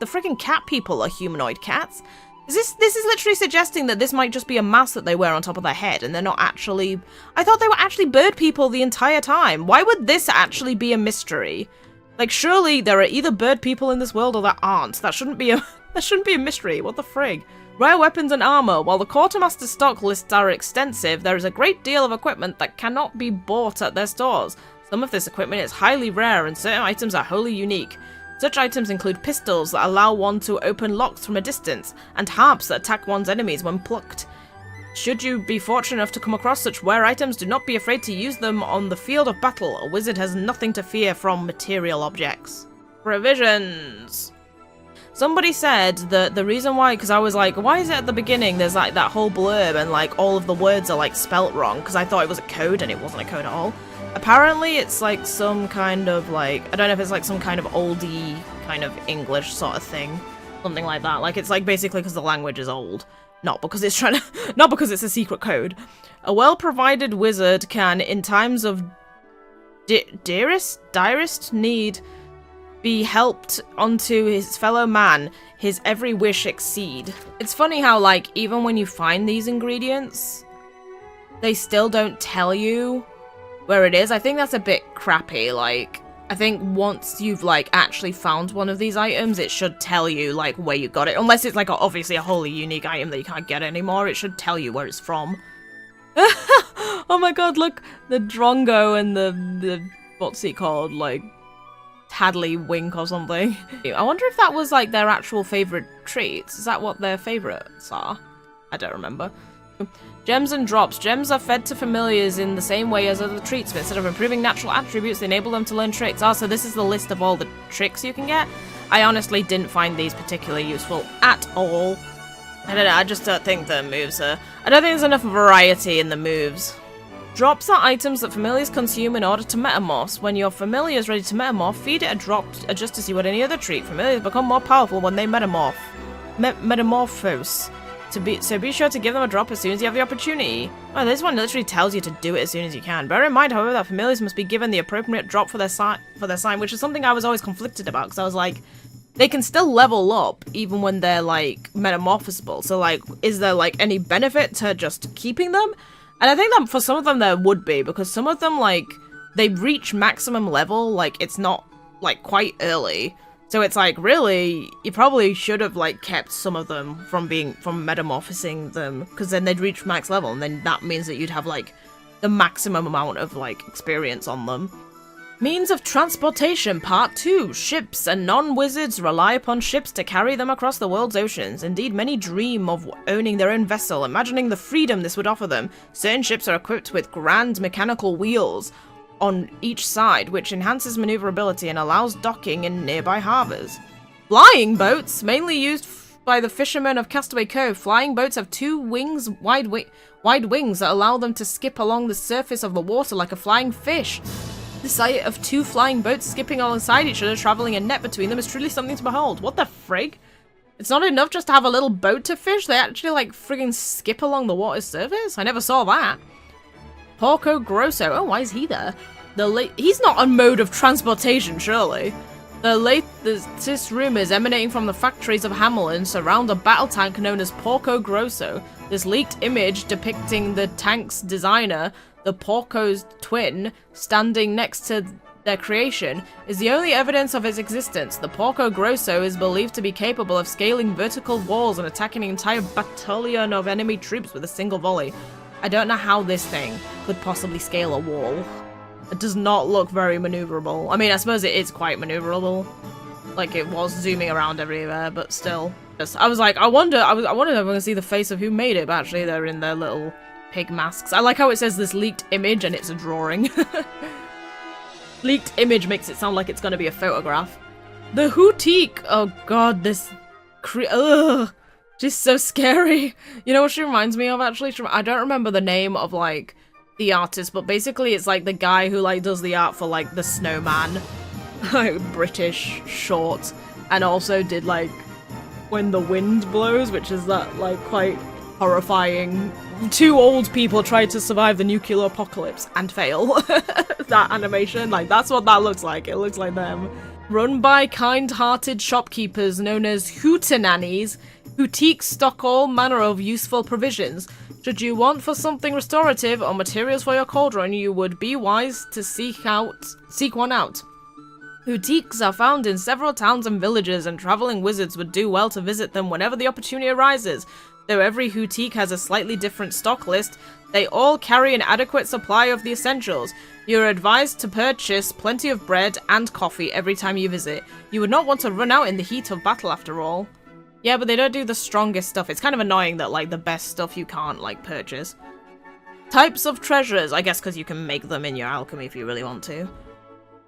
friggin' cat people are humanoid cats. This is literally suggesting that this might just be a mask that they wear on top of their head, and they're not actually... I thought they were actually bird people the entire time. Why would this actually be a mystery? Like, surely there are either bird people in this world or there aren't. That shouldn't be a mystery. What the frig? Rare weapons and armor. While the quartermaster stock lists are extensive, there is a great deal of equipment that cannot be bought at their stores. Some of this equipment is highly rare, and certain items are wholly unique. Such items include pistols that allow one to open locks from a distance, and harps that attack one's enemies when plucked. Should you be fortunate enough to come across such rare items, do not be afraid to use them on the field of battle. A wizard has nothing to fear from material objects. Provisions. Somebody said that the reason why, because I was like, why is it at the beginning there's like that whole blurb and like all of the words are like spelt wrong, because I thought it was a code and it wasn't a code at all. Apparently it's like some kind of like, I don't know if it's like some kind of oldie kind of English sort of thing. Something like that. Like it's like basically because the language is old. Not because it's not because it's a secret code. A well-provided wizard can, in times of direst need, be helped onto his fellow man, his every wish exceed. It's funny how, like, even when you find these ingredients, they still don't tell you where it is. I think that's a bit crappy. Like, I think once you've, like, actually found one of these items, it should tell you, like, where you got it. Unless it's, like, obviously a wholly unique item that you can't get anymore, it should tell you where it's from. Oh my god, look! The Drongo and the what's it called? Like, Hadley Wink or something. I wonder if that was like their actual favourite treats. Is that what their favourites are? I don't remember. Gems and drops. Gems are fed to familiars in the same way as other treats, but instead of improving natural attributes, they enable them to learn tricks. Oh, so this is the list of all the tricks you can get? I honestly didn't find these particularly useful at all. I don't know, I just don't think the moves are... I don't think there's enough variety in the moves. Drops are items that familiars consume in order to metamorph. When your familiar is ready to metamorph, feed it a drop just to see what any other treat. Familiars become more powerful when they metamorphose. So be sure to give them a drop as soon as you have the opportunity. Oh, this one literally tells you to do it as soon as you can. Bear in mind, however, that familiars must be given the appropriate drop for their sign, which is something I was always conflicted about, because I was like, they can still level up even when they're like metamorphosable. So like, is there like any benefit to just keeping them? And I think that for some of them there would be, because some of them, like, they reach maximum level, like, it's not, like, quite early. So it's like, really, you probably should have, like, kept some of them from metamorphosing them, because then they'd reach max level, and then that means that you'd have, like, the maximum amount of, like, experience on them. Means of transportation, part 2. Ships and non-wizards rely upon ships to carry them across the world's oceans. Indeed, many dream of owning their own vessel, imagining the freedom this would offer them. Certain ships are equipped with grand mechanical wheels on each side, which enhances maneuverability and allows docking in nearby harbours. Flying boats, mainly used by the fishermen of Castaway Cove. Flying boats have two wide wings that allow them to skip along the surface of the water like a flying fish. The sight of two flying boats skipping alongside each other, travelling a net between them, is truly something to behold. What the frig? It's not enough just to have a little boat to fish, they actually, like, friggin' skip along the water's surface? I never saw that. Porco Grosso. Oh, why is he there? He's not a mode of transportation, surely. The latest rumours emanating from the factories of Hamelin surround a battle tank known as Porco Grosso. This leaked image depicting the tank's designer, the Porco's twin, standing next to their creation, is the only evidence of its existence. The Porco Grosso is believed to be capable of scaling vertical walls and attacking an entire battalion of enemy troops with a single volley. I don't know how this thing could possibly scale a wall. It does not look very maneuverable. I mean, I suppose it is quite maneuverable. Like, it was zooming around everywhere, but still. I was like, I wonder if I'm going to see the face of who made it, but actually they're in their little pig masks. I like how it says this leaked image and it's a drawing. Leaked image makes it sound like it's going to be a photograph. The Hootique! Oh god, this... Ugh! She's so scary. You know what she reminds me of, actually? I don't remember the name of, like, the artist, but basically it's, like, the guy who, like, does the art for, like, The Snowman. Like, British short. And also did, like, When the Wind Blows, which is that, like, quite horrifying... Two old people try to survive the nuclear apocalypse and fail. That animation, like, that's what that looks like. It looks like them. Run by kind-hearted shopkeepers known as hootenannies, boutiques stock all manner of useful provisions. Should you want for something restorative or materials for your cauldron, you would be wise to seek one out. Boutiques are found in several towns and villages, and traveling wizards would do well to visit them whenever the opportunity arises. Though every boutique has a slightly different stock list, they all carry an adequate supply of the essentials. You're advised to purchase plenty of bread and coffee every time you visit. You would not want to run out in the heat of battle after all. Yeah, but they don't do the strongest stuff. It's kind of annoying that, like, the best stuff you can't, like, purchase. Types of treasures. I guess because you can make them in your alchemy if you really want to.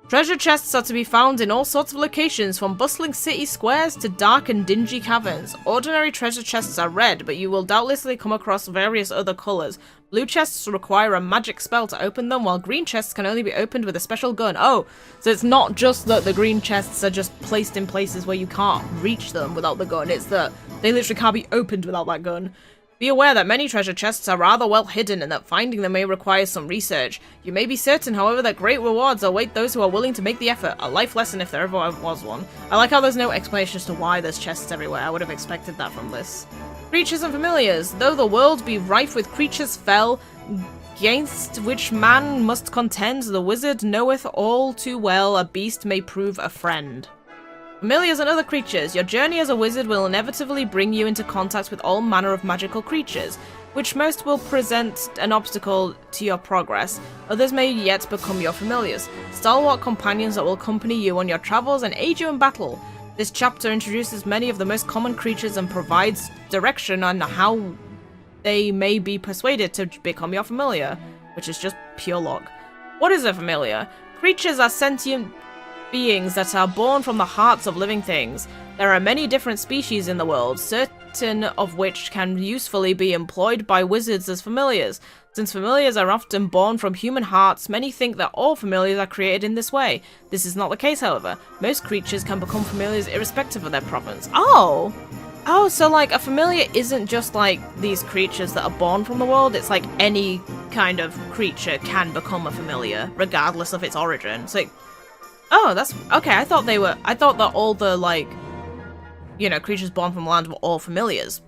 Treasure chests are to be found in all sorts of locations, from bustling city squares to dark and dingy caverns. Ordinary treasure chests are red, but you will doubtlessly come across various other colours. Blue chests require a magic spell to open them, while green chests can only be opened with a special gun. Oh, so it's not just that the green chests are just placed in places where you can't reach them without the gun, it's that they literally can't be opened without that gun. Be aware that many treasure chests are rather well hidden and that finding them may require some research. You may be certain, however, that great rewards await those who are willing to make the effort. A life lesson if there ever was one. I like how there's no explanation as to why there's chests everywhere. I would have expected that from this. Creatures and familiars. Though the world be rife with creatures fell, against which man must contend, the wizard knoweth all too well a beast may prove a friend. Familiars and other creatures. Your journey as a wizard will inevitably bring you into contact with all manner of magical creatures, which most will present an obstacle to your progress. Others may yet become your familiars, stalwart companions that will accompany you on your travels and aid you in battle. This chapter introduces many of the most common creatures and provides direction on how they may be persuaded to become your familiar, which is just pure luck. What is a familiar? Creatures are sentient beings that are born from the hearts of living things. There are many different species in the world, certain of which can usefully be employed by wizards as familiars. Since familiars are often born from human hearts, many think that all familiars are created in this way. This is not the case, however. Most creatures can become familiars irrespective of their province. Oh, so like a familiar isn't just like these creatures that are born from the world, it's like any kind of creature can become a familiar, regardless of its origin. So oh, that's... Okay, I thought that all the, like, you know, creatures born from the land were all familiars.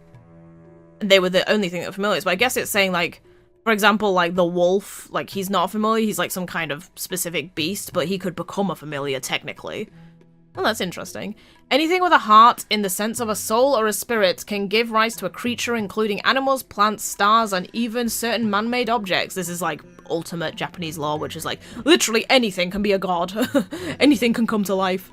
They were the only thing that were familiars. But I guess it's saying, like, for example, like, the wolf, like, he's not a familiar. He's, like, some kind of specific beast, but he could become a familiar, technically. Well, that's interesting. Anything with a heart, in the sense of a soul or a spirit, can give rise to a creature, including animals, plants, stars, and even certain man-made objects. This is, like, ultimate Japanese lore, which is like, literally anything can be a god. Anything can come to life.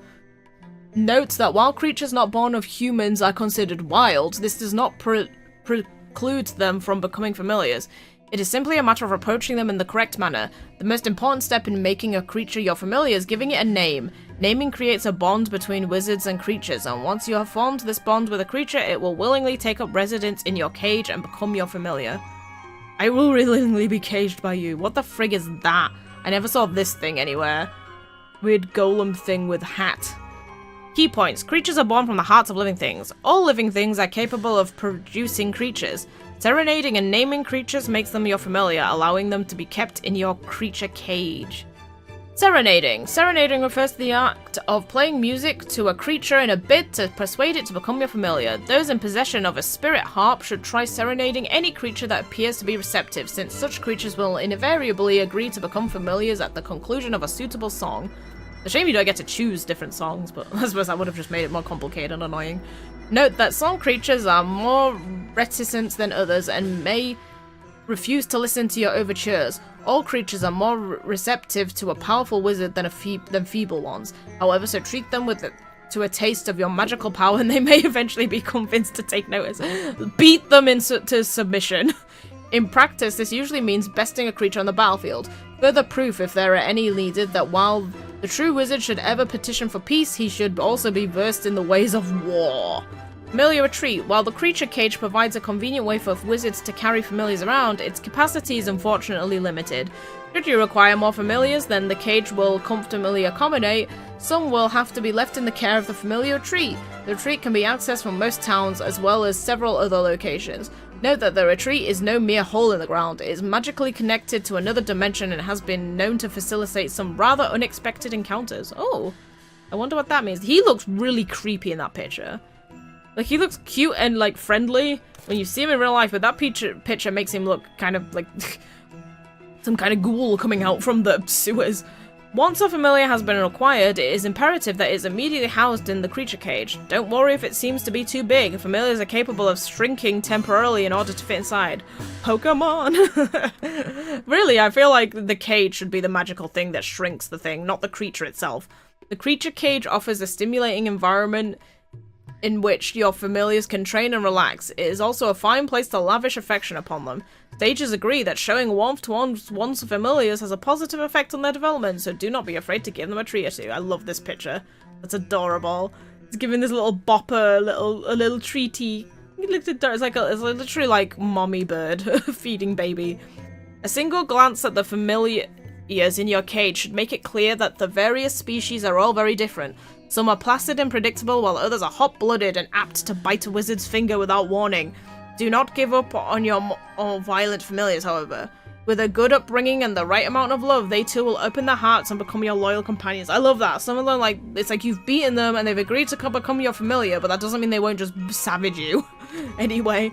Note that while creatures not born of humans are considered wild, this does not preclude them from becoming familiars. It is simply a matter of approaching them in the correct manner. The most important step in making a creature your familiar is giving it a name. Naming creates a bond between wizards and creatures, and once you have formed this bond with a creature, it will willingly take up residence in your cage and become your familiar. I will willingly be caged by you. What the frig is that? I never saw this thing anywhere. Weird golem thing with hat. Key points. Creatures are born from the hearts of living things. All living things are capable of producing creatures. Serenading and naming creatures makes them your familiar, allowing them to be kept in your creature cage. Serenading. Serenading refers to the act of playing music to a creature in a bid to persuade it to become your familiar. Those in possession of a spirit harp should try serenading any creature that appears to be receptive, since such creatures will invariably agree to become familiars at the conclusion of a suitable song. It's a shame you don't get to choose different songs, but I suppose that would have just made it more complicated and annoying. Note that some creatures are more reticent than others and may refuse to listen to your overtures. All creatures are more receptive to a powerful wizard than than feeble ones. However, so treat them to a taste of your magical power and they may eventually be convinced to take notice. Beat them to submission. In practice, this usually means besting a creature on the battlefield. Further proof, if there are any needed, that while the true wizard should ever petition for peace, he should also be versed in the ways of war. Familiar retreat. While the creature cage provides a convenient way for wizards to carry familiars around, its capacity is unfortunately limited. Should you require more familiars than the cage will comfortably accommodate, some will have to be left in the care of the familiar retreat. The retreat can be accessed from most towns as well as several other locations. Note that the retreat is no mere hole in the ground. It is magically connected to another dimension and has been known to facilitate some rather unexpected encounters. Oh, I wonder what that means. He looks really creepy in that picture. Like, he looks cute and, like, friendly when you see him in real life, but that picture makes him look kind of like some kind of ghoul coming out from the sewers. Once a familiar has been acquired, it is imperative that it is immediately housed in the creature cage. Don't worry if it seems to be too big. Familiars are capable of shrinking temporarily in order to fit inside. Pokemon! Really, I feel like the cage should be the magical thing that shrinks the thing, not the creature itself. The creature cage offers a stimulating environment in which your familiars can train and relax. It is also a fine place to lavish affection upon them. Sages agree that showing warmth to one's familiars has a positive effect on their development, so do not be afraid to give them a treat or two. I love this picture. That's adorable. It's giving this little bopper a little treaty. It's literally like mommy bird feeding baby. A single glance at the familiars in your cage should make it clear that the various species are all very different. Some are placid and predictable, while others are hot-blooded and apt to bite a wizard's finger without warning. Do not give up on your violent familiars, however. With a good upbringing and the right amount of love, they too will open their hearts and become your loyal companions. I love that. Some of them, like, it's like you've beaten them and they've agreed to become your familiar, but that doesn't mean they won't just savage you. Anyway,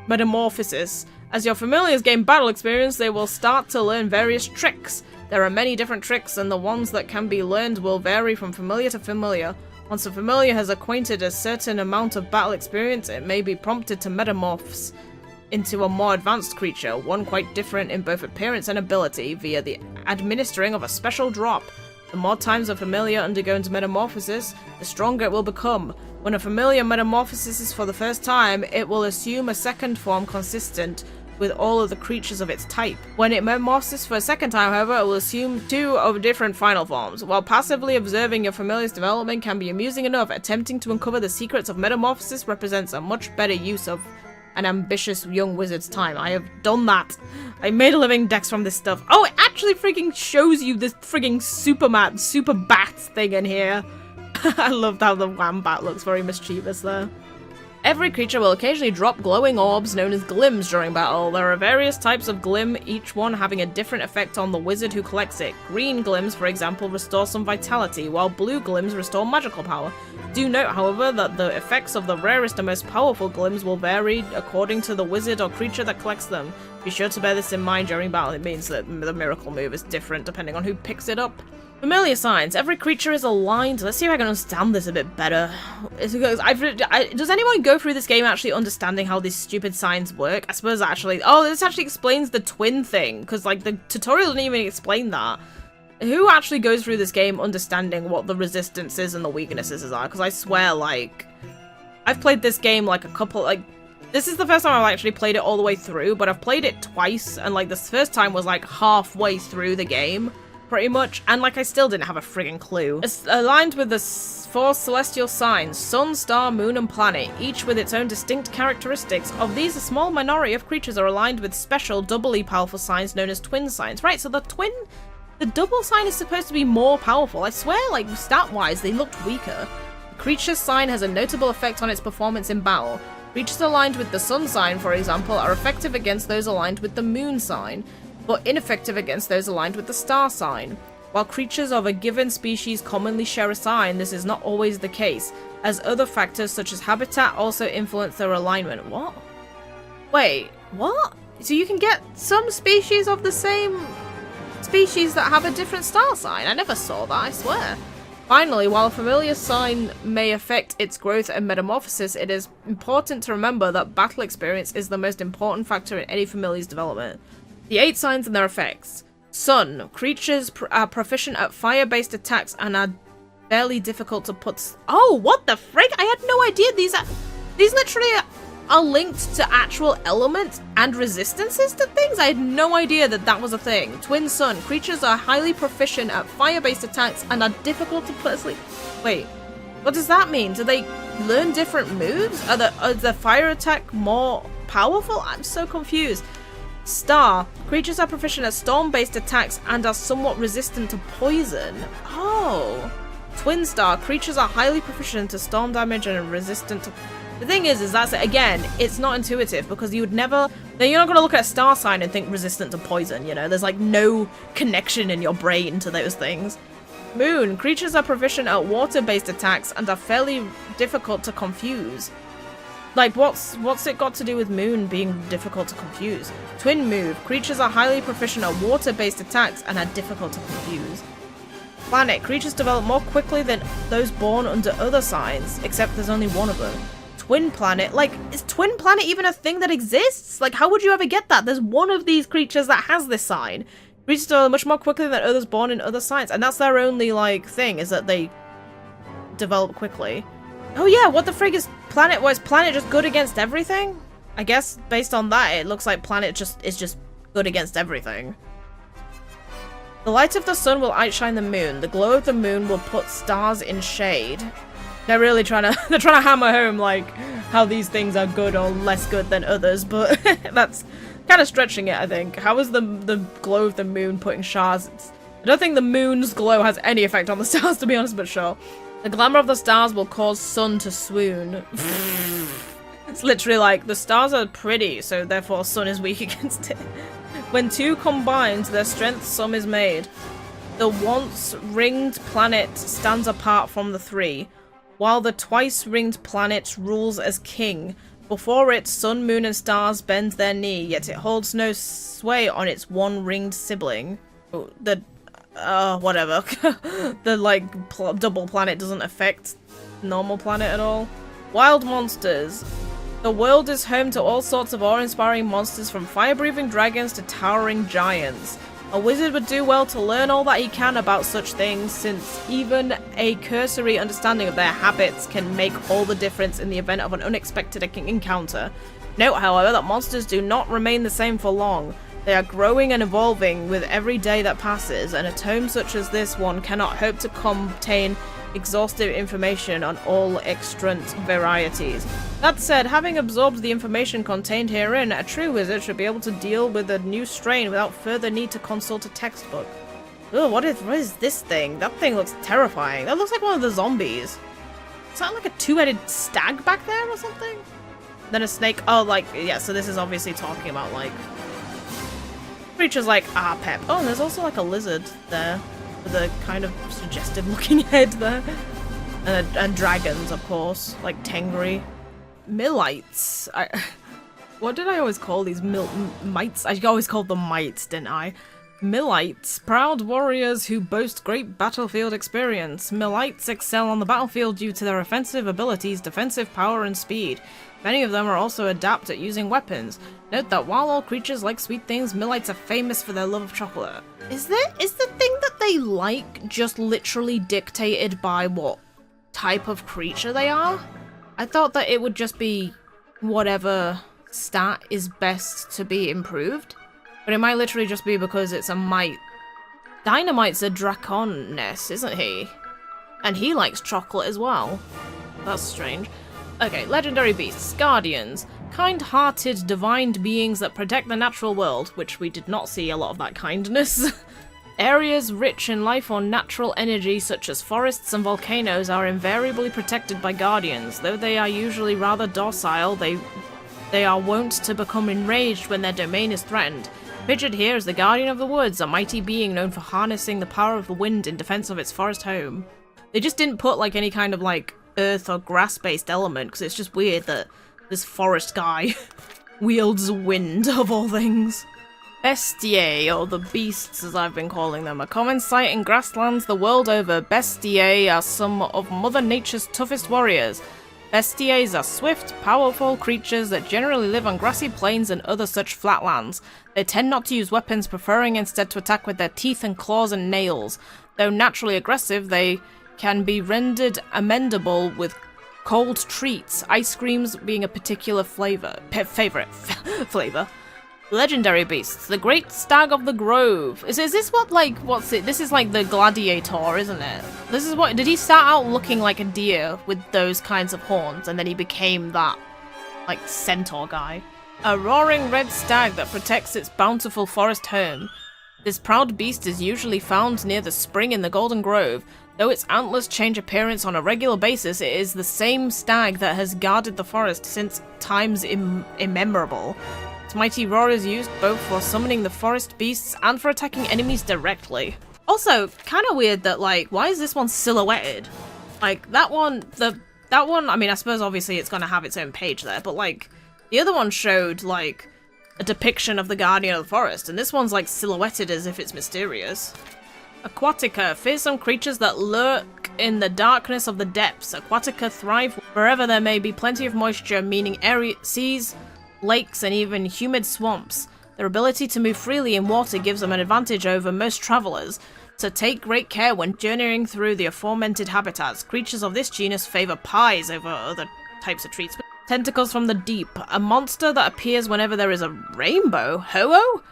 metamorphosis. As your familiars gain battle experience, they will start to learn various tricks. There are many different tricks, and the ones that can be learned will vary from familiar to familiar. Once a familiar has acquired a certain amount of battle experience, it may be prompted to metamorphose into a more advanced creature, one quite different in both appearance and ability, via the administering of a special drop. The more times a familiar undergoes metamorphosis, the stronger it will become. When a familiar metamorphoses for the first time, it will assume a second form consistent with all of the creatures of its type. When it metamorphoses for a second time, however, it will assume 2 of different final forms. While passively observing your familiar's development can be amusing enough, attempting to uncover the secrets of metamorphosis represents a much better use of an ambitious young wizard's time. I have done that. I made a living dex from this stuff. Oh, it actually freaking shows you this freaking super bat thing in here. I loved how the wombat looks very mischievous there. Every creature will occasionally drop glowing orbs known as glims during battle. There are various types of glim, each one having a different effect on the wizard who collects it. Green glims, for example, restore some vitality, while blue glims restore magical power. Do note, however, that the effects of the rarest and most powerful glims will vary according to the wizard or creature that collects them. Be sure to bear this in mind during battle. It means that the miracle move is different depending on who picks it up. Familiar signs. Every creature is aligned. Let's see if I can understand this a bit better. Does anyone go through this game actually understanding how these stupid signs work? I suppose actually... Oh, this actually explains the twin thing, because like the tutorial doesn't even explain that. Who actually goes through this game understanding what the resistances and the weaknesses are? Because I swear, like... I've played this game like a couple... Like, this is the first time I've actually played it all the way through, but I've played it twice, and like this first time was like halfway through the game. Pretty much, and like I still didn't have a friggin' clue. It's aligned with the 4 celestial signs, sun, star, moon, and planet, each with its own distinct characteristics. Of these, a small minority of creatures are aligned with special, doubly powerful signs known as twin signs. Right, so the double sign is supposed to be more powerful. I swear, like, stat-wise, they looked weaker. The creature's sign has a notable effect on its performance in battle. Creatures aligned with the sun sign, for example, are effective against those aligned with the moon sign, but ineffective against those aligned with the star sign. While creatures of a given species commonly share a sign, this is not always the case, as other factors such as habitat also influence their alignment. What? Wait, what? So you can get some species of the same species that have a different star sign? I never saw that, I swear. Finally, while a familiar sign may affect its growth and metamorphosis, it is important to remember that battle experience is the most important factor in any familiar's development. The 8 signs and their effects. Sun. Creatures are proficient at fire-based attacks and are fairly difficult to put... Oh, what the frick? I had no idea these literally are linked to actual elements and resistances to things. I had no idea that that was a thing. Twin Sun. Creatures are highly proficient at fire-based attacks and are difficult to put asleep. Wait, what does that mean? Do they learn different moves? Is the fire attack more powerful? I'm so confused. Star. Creatures are proficient at storm-based attacks and are somewhat resistant to poison. Oh. Twin Star. Creatures are highly proficient to storm damage and are resistant to... The thing is that's, again, it's not intuitive because you would never... You're not going to look at a star sign and think resistant to poison, you know? There's, like, no connection in your brain to those things. Moon. Creatures are proficient at water-based attacks and are fairly difficult to confuse. Like, what's it got to do with Moon being difficult to confuse? Twin Move. Creatures are highly proficient at water-based attacks and are difficult to confuse. Planet. Creatures develop more quickly than those born under other signs, except there's only one of them. Twin Planet. Like, is Twin Planet even a thing that exists? Like, how would you ever get that? There's one of these creatures that has this sign. Creatures develop much more quickly than others born in other signs, and that's their only, like, thing, is that they develop quickly. Oh yeah, what the frig is Planet? Was Planet just good against everything? I guess, based on that, it looks like Planet is just good against everything. The light of the sun will outshine the moon. The glow of the moon will put stars in shade. They're really trying to hammer home, like, how these things are good or less good than others, but that's kind of stretching it, I think. How is the glow of the moon putting stars? I don't think the moon's glow has any effect on the stars, to be honest, but sure. The glamour of the stars will cause sun to swoon. It's literally like, the stars are pretty, so therefore sun is weak against it. When two combined, their strength sum is made. The once ringed planet stands apart from the three, while the twice-ringed planet rules as king. Before it, sun, moon, and stars bend their knee, yet it holds no sway on its one-ringed sibling. Whatever. The, like, double planet doesn't affect normal planet at all. Wild monsters. The world is home to all sorts of awe-inspiring monsters, from fire-breathing dragons to towering giants. A wizard would do well to learn all that he can about such things, since even a cursory understanding of their habits can make all the difference in the event of an unexpected encounter. Note, however, that monsters do not remain the same for long. They are growing and evolving with every day that passes, and a tome such as this one cannot hope to contain exhaustive information on all extant varieties. That said, having absorbed the information contained herein, a true wizard should be able to deal with a new strain without further need to consult a textbook. Ugh, what is this thing? That thing looks terrifying. That looks like one of the zombies. Is that like a two-headed stag back there or something? Then a snake. Oh, like, yeah, so this is obviously talking about, like, creatures like Pep. Oh, and there's also like a lizard there with a kind of suggestive looking head there. And dragons, of course, like Tengri. Millites. What did I always call these mites? I always called them mites, didn't I? Millites. Proud warriors who boast great battlefield experience. Millites excel on the battlefield due to their offensive abilities, defensive power, and speed. Many of them are also adept at using weapons. Note that while all creatures like sweet things, Millites are famous for their love of chocolate. Is the thing that they like just literally dictated by what type of creature they are? I thought that it would just be whatever stat is best to be improved. But it might literally just be because it's a mite. Dynamite's a Draconess, isn't he? And he likes chocolate as well. That's strange. Okay, legendary beasts. Guardians. Kind-hearted, divine beings that protect the natural world, which we did not see a lot of that kindness. Areas rich in life or natural energy, such as forests and volcanoes, are invariably protected by guardians. Though they are usually rather docile, they are wont to become enraged when their domain is threatened. Pictured here is the Guardian of the Woods, a mighty being known for harnessing the power of the wind in defense of its forest home. They just didn't put like any kind of like earth or grass-based element, because it's just weird that this forest guy wields wind of all things. Bestiae, or the beasts as I've been calling them, a common sight in grasslands the world over. Bestiae are some of Mother Nature's toughest warriors. Bestiae are swift, powerful creatures that generally live on grassy plains and other such flatlands. They tend not to use weapons, preferring instead to attack with their teeth and claws and nails. Though naturally aggressive, they can be rendered amendable with cold treats, ice creams being a particular favorite flavor. Legendary beasts. The Great Stag of the Grove. Is this what, like, what's it? This is like the gladiator, isn't it? This is what, did he start out looking like a deer with those kinds of horns and then he became that, like, centaur guy? A roaring red stag that protects its bountiful forest home. This proud beast is usually found near the spring in the Golden Grove. Though its antlers change appearance on a regular basis, it is the same stag that has guarded the forest since times immemorable. Its mighty roar is used both for summoning the forest beasts and for attacking enemies directly. Also, kind of weird that, like, why is this one silhouetted? Like, that one, I mean, I suppose obviously it's gonna have its own page there, but, like, the other one showed, like, a depiction of the Guardian of the Forest, and this one's, like, silhouetted as if it's mysterious. Aquatica, fearsome creatures that lurk in the darkness of the depths. Aquatica thrive wherever there may be plenty of moisture, meaning airy seas, lakes, and even humid swamps. Their ability to move freely in water gives them an advantage over most travelers, so take great care when journeying through the aforementioned habitats. Creatures of this genus favor pies over other types of treats. Tentacles from the deep, a monster that appears whenever there is a rainbow. Ho-Oh?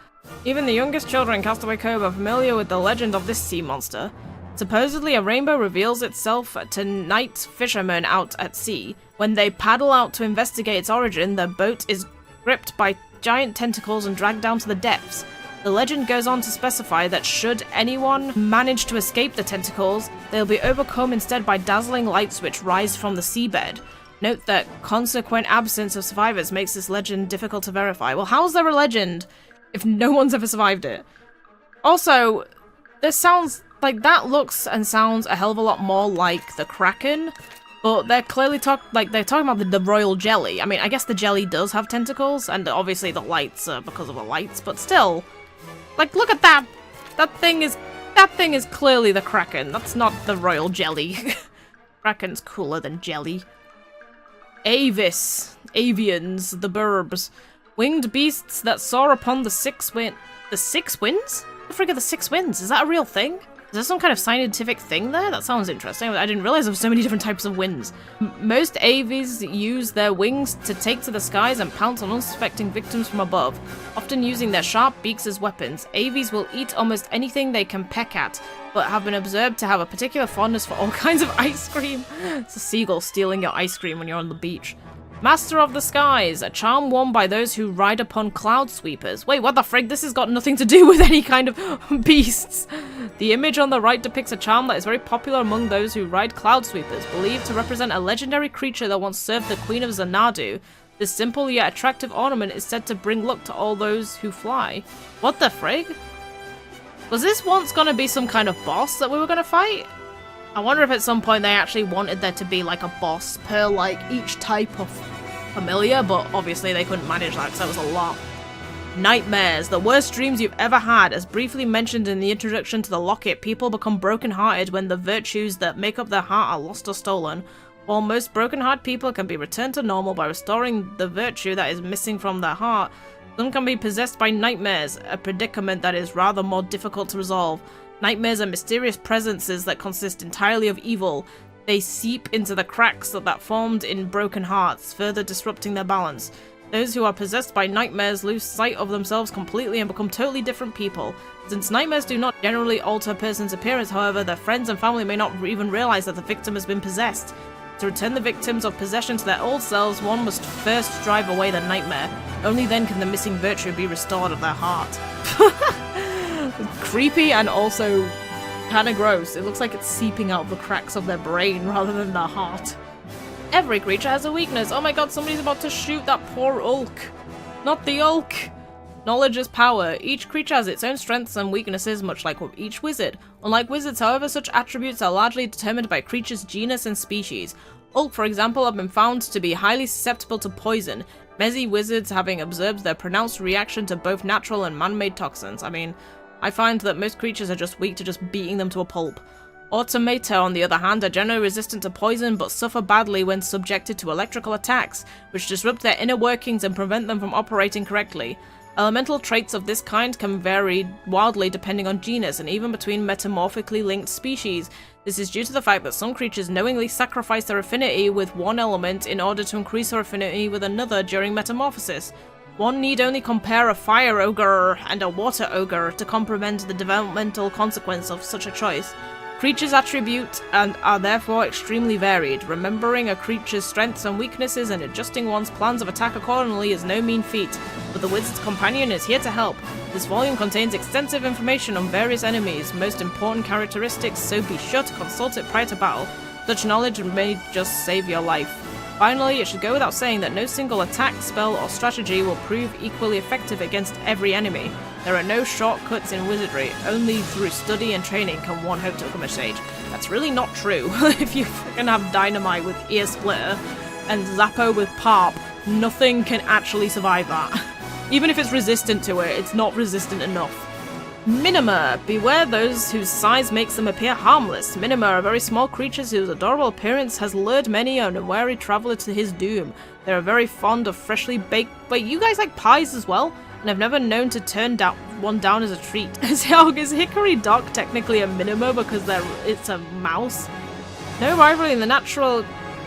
Even the youngest children in Castaway Cove are familiar with the legend of this sea monster. Supposedly, a rainbow reveals itself to night fishermen out at sea. When they paddle out to investigate its origin, the boat is gripped by giant tentacles and dragged down to the depths. The legend goes on to specify that should anyone manage to escape the tentacles, they'll be overcome instead by dazzling lights which rise from the seabed. Note that consequent absence of survivors makes this legend difficult to verify. Well, how's there a legend if no one's ever survived it? Also, this sounds like, that looks and sounds a hell of a lot more like the Kraken. But they're clearly they're talking about the royal jelly. I mean, I guess the jelly does have tentacles, and obviously the lights are because of the lights, but still. Like, look at that! That thing is clearly the Kraken. That's not the royal jelly. Kraken's cooler than jelly. Avis. Avians, the burbs. Winged beasts that soar upon the six winds? The frig are the six winds? Is that a real thing? Is there some kind of scientific thing there? That sounds interesting. I didn't realize there were so many different types of winds. Most aves use their wings to take to the skies and pounce on unsuspecting victims from above, often using their sharp beaks as weapons. Aves will eat almost anything they can peck at, but have been observed to have a particular fondness for all kinds of ice cream. It's a seagull stealing your ice cream when you're on the beach. Master of the Skies, a charm worn by those who ride upon cloud sweepers. Wait, what the frig? This has got nothing to do with any kind of beasts. The image on the right depicts a charm that is very popular among those who ride cloud sweepers, believed to represent a legendary creature that once served the Queen of Xanadu. This simple yet attractive ornament is said to bring luck to all those who fly. What the frig? Was this once gonna be some kind of boss that we were gonna fight? I wonder if at some point they actually wanted there to be like a boss per like each type of familiar, but obviously they couldn't manage that because that was a lot. Nightmares, the worst dreams you've ever had. As briefly mentioned in the introduction to the locket, people become broken-hearted when the virtues that make up their heart are lost or stolen. While most broken-hearted people can be returned to normal by restoring the virtue that is missing from their heart, some can be possessed by nightmares, a predicament that is rather more difficult to resolve. Nightmares are mysterious presences that consist entirely of evil. They seep into the cracks that formed in broken hearts, further disrupting their balance. Those who are possessed by nightmares lose sight of themselves completely and become totally different people. Since nightmares do not generally alter a person's appearance, however, their friends and family may not even realize that the victim has been possessed. To return the victims of possession to their old selves, one must first drive away the nightmare. Only then can the missing virtue be restored of their heart. Creepy and also kind of gross. It looks like it's seeping out the cracks of their brain rather than their heart. Every creature has a weakness. Oh my god, somebody's about to shoot that poor Ulk. Not the Ulk. Knowledge is power. Each creature has its own strengths and weaknesses, much like each wizard. Unlike wizards, however, such attributes are largely determined by creatures' genus and species. Ulk, for example, have been found to be highly susceptible to poison. Mezi wizards having observed their pronounced reaction to both natural and man-made toxins. I mean, I find that most creatures are just weak to just beating them to a pulp. Automata, on the other hand, are generally resistant to poison but suffer badly when subjected to electrical attacks, which disrupt their inner workings and prevent them from operating correctly. Elemental traits of this kind can vary wildly depending on genus and even between metamorphically linked species. This is due to the fact that some creatures knowingly sacrifice their affinity with one element in order to increase their affinity with another during metamorphosis. One need only compare a fire ogre and a water ogre to comprehend the developmental consequence of such a choice. Creatures attribute and are therefore extremely varied. Remembering a creature's strengths and weaknesses and adjusting one's plans of attack accordingly is no mean feat, but the Wizard's Companion is here to help. This volume contains extensive information on various enemies' most important characteristics, so be sure to consult it prior to battle. Such knowledge may just save your life. Finally, it should go without saying that no single attack, spell, or strategy will prove equally effective against every enemy. There are no shortcuts in wizardry, only through study and training can one hope to become a sage. That's really not true. If you freaking have Dynamite with Ear Splitter and Zappo with Parp, nothing can actually survive that. Even if it's resistant to it, it's not resistant enough. Minima. Beware those whose size makes them appear harmless. Minima are very small creatures whose adorable appearance has lured many an unwary traveller to his doom. They are very fond of freshly baked... Wait, you guys like pies as well? And I've never known to turn one down as a treat. Is Hickory Dock technically a Minima because it's a mouse? No rivalry in the natural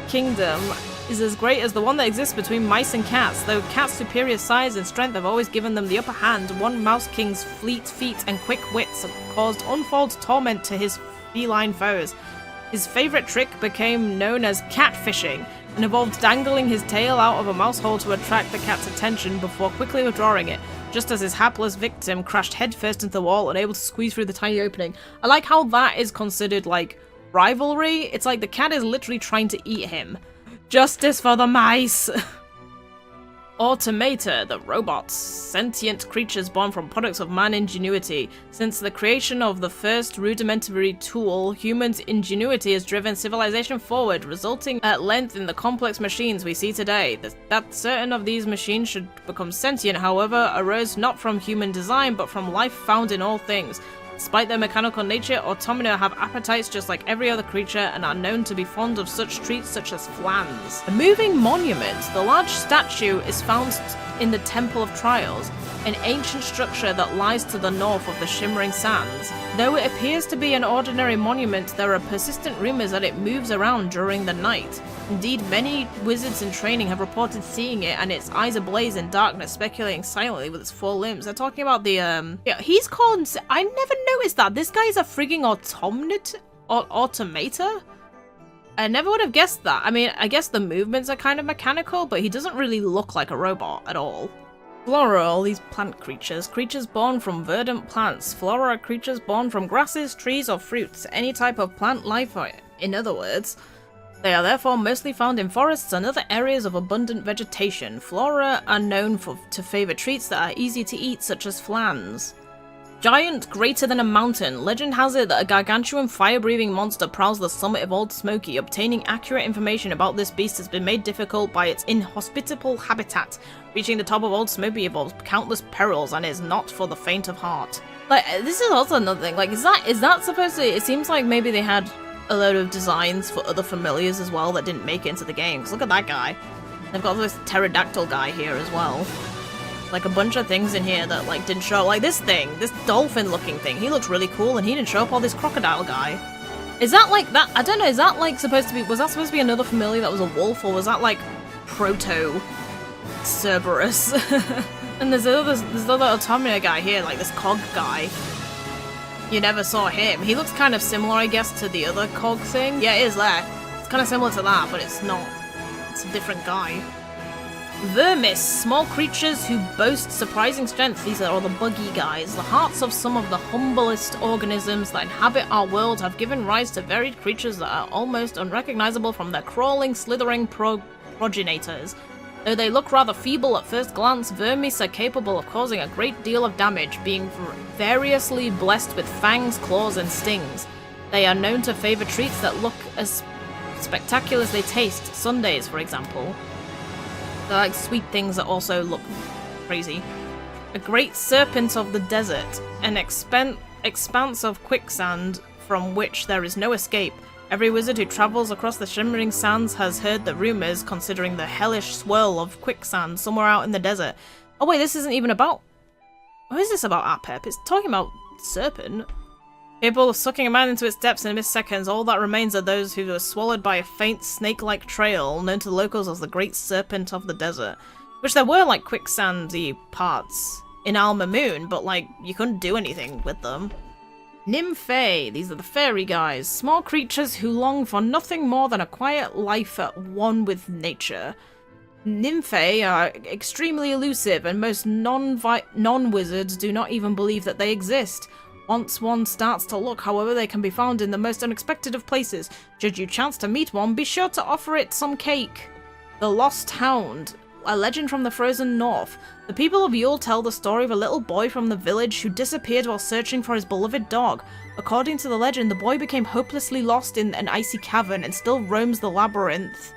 kingdom is as great as the one that exists between mice and cats, though cats' superior size and strength have always given them the upper hand. One mouse king's fleet feet and quick wits have caused untold torment to his feline foes. His favourite trick became known as catfishing, and involved dangling his tail out of a mouse hole to attract the cat's attention before quickly withdrawing it, just as his hapless victim crashed headfirst into the wall, unable to squeeze through the tiny opening. I like how that is considered, like, rivalry. It's like the cat is literally trying to eat him. Justice for the mice! Automata, the robots, sentient creatures born from products of man ingenuity. Since the creation of the first rudimentary tool, humans' ingenuity has driven civilization forward, resulting at length in the complex machines we see today. That certain of these machines should become sentient, however, arose not from human design, but from life found in all things. Despite their mechanical nature, automata have appetites just like every other creature and are known to be fond of such treats such as flans. A moving monument. The large statue is found in the Temple of Trials, an ancient structure that lies to the north of the Shimmering Sands. Though it appears to be an ordinary monument, there are persistent rumors that it moves around during the night. Indeed, many wizards in training have reported seeing it, and its eyes ablaze in darkness, speculating silently with its four limbs. They're talking about the, yeah, he's called... I never noticed that. This guy is a frigging automata? I never would have guessed that. I mean, I guess the movements are kind of mechanical, but he doesn't really look like a robot at all. Flora, all these plant creatures. Creatures born from verdant plants. Flora are creatures born from grasses, trees, or fruits. Any type of plant life, in other words. They are therefore mostly found in forests and other areas of abundant vegetation. Flora are known to favour treats that are easy to eat, such as flans. Giant greater than a mountain. Legend has it that a gargantuan fire-breathing monster prowls the summit of Old Smoky. Obtaining accurate information about this beast has been made difficult by its inhospitable habitat. Reaching the top of Old Smoky involves countless perils and is not for the faint of heart. Like, this is also another thing. Like, is that supposed to... It seems like maybe they had a load of designs for other familiars as well that didn't make it into the game. 'Cause look at that guy. They've got this pterodactyl guy here as well. Like a bunch of things in here that like didn't show up. Like this thing, this dolphin looking thing. He looks really cool and he didn't show up. All this crocodile guy. Is that like that? I don't know. Is that like supposed to be, was that supposed to be another familiar that was a wolf, or was that like proto Cerberus? And there's other automata guy here, like this cog guy. You never saw him. He looks kind of similar, I guess, to the other cog thing. Yeah, it is there. It's kind of similar to that, but it's not. It's a different guy. Vermis, small creatures who boast surprising strength. These are all the buggy guys. The hearts of some of the humblest organisms that inhabit our world have given rise to varied creatures that are almost unrecognizable from their crawling, slithering progenitors. Though they look rather feeble at first glance, vermis are capable of causing a great deal of damage, being variously blessed with fangs, claws, and stings. They are known to favor treats that look as spectacular as they taste, sundaes, for example. They're like sweet things that also look crazy. A great serpent of the desert, an expanse of quicksand from which there is no escape. Every wizard who travels across the shimmering sands has heard the rumors considering the hellish swirl of quicksand somewhere out in the desert. Oh wait, this isn't even about... What is this about Apep? It's talking about serpent. Capable of sucking a man into its depths in a mere seconds, all that remains are those who are swallowed by a faint snake-like trail known to locals as the Great Serpent of the Desert. Which there were like quicksandy parts in Alma Moon, but like you couldn't do anything with them. Nymphae, these are the fairy guys, small creatures who long for nothing more than a quiet life at one with nature. Nymphae are extremely elusive, and most non-wizards do not even believe that they exist. Once one starts to look, however, they can be found in the most unexpected of places. Should you chance to meet one, be sure to offer it some cake. The Lost Hound, a legend from the frozen north. The people of Yule tell the story of a little boy from the village who disappeared while searching for his beloved dog. According to the legend, the boy became hopelessly lost in an icy cavern and still roams the labyrinth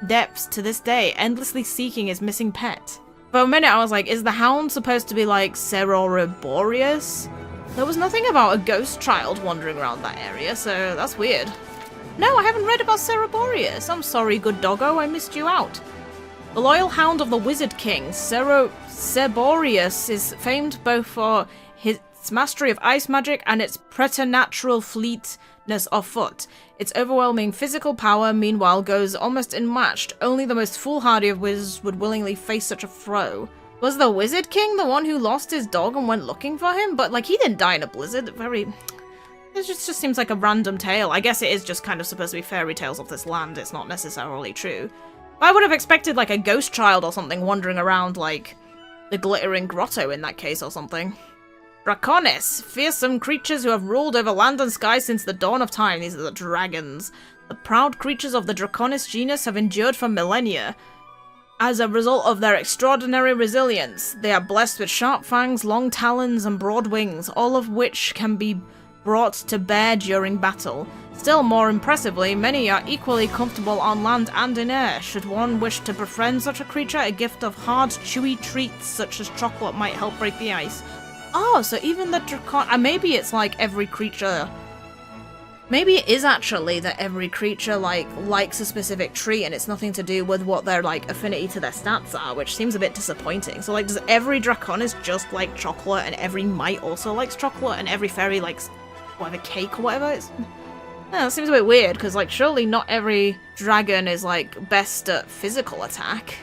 depths to this day, endlessly seeking his missing pet. For a minute I was like, is the hound supposed to be like Ceroriborius? There was nothing about a ghost child wandering around that area, so that's weird. No, I haven't read about Ceroriborius. I'm sorry, good doggo, I missed you out. The loyal hound of the Wizard King, Ceroriborius, is famed both for his mastery of ice magic and its preternatural fleetness of foot. Its overwhelming physical power, meanwhile, goes almost unmatched. Only the most foolhardy of wizards would willingly face such a foe. Was the Wizard King the one who lost his dog and went looking for him? But, like, he didn't die in a blizzard. It just seems like a random tale. I guess it is just kind of supposed to be fairy tales of this land. It's not necessarily true. I would have expected, like, a ghost child or something wandering around, like, the Glittering Grotto in that case or something. Draconis, fearsome creatures who have ruled over land and sky since the dawn of time. These are the dragons. The proud creatures of the Draconis genus have endured for millennia. As a result of their extraordinary resilience, they are blessed with sharp fangs, long talons, and broad wings, all of which can be brought to bear during battle. Still more impressively, many are equally comfortable on land and in air. Should one wish to befriend such a creature, a gift of hard, chewy treats such as chocolate might help break the ice. Oh, so even the Dracon... maybe it's like every creature... Maybe it is actually that every creature, like, likes a specific tree and it's nothing to do with what their, like, affinity to their stats are, which seems a bit disappointing. So, like, does every Draconis just like chocolate and every Mite also likes chocolate and every fairy likes, whatever, cake or whatever? It's... Yeah, that seems a bit weird, because, like, surely not every dragon is, like, best at physical attack.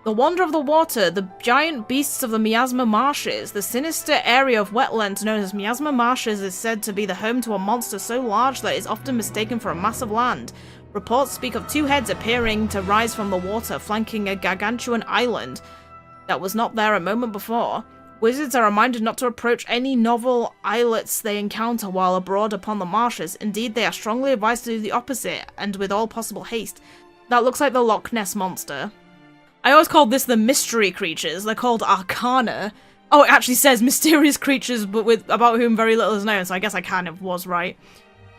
The Wonder of the Water, the giant beasts of the Miasma Marshes. The sinister area of wetlands known as Miasma Marshes is said to be the home to a monster so large that it is often mistaken for a mass of land. Reports speak of two heads appearing to rise from the water, flanking a gargantuan island that was not there a moment before. Wizards are reminded not to approach any novel islets they encounter while abroad upon the marshes. Indeed, they are strongly advised to do the opposite, and with all possible haste. That looks like the Loch Ness Monster. I always called this the mystery creatures. They're called Arcana. Oh, it actually says mysterious creatures, but about whom very little is known, so I guess I kind of was right.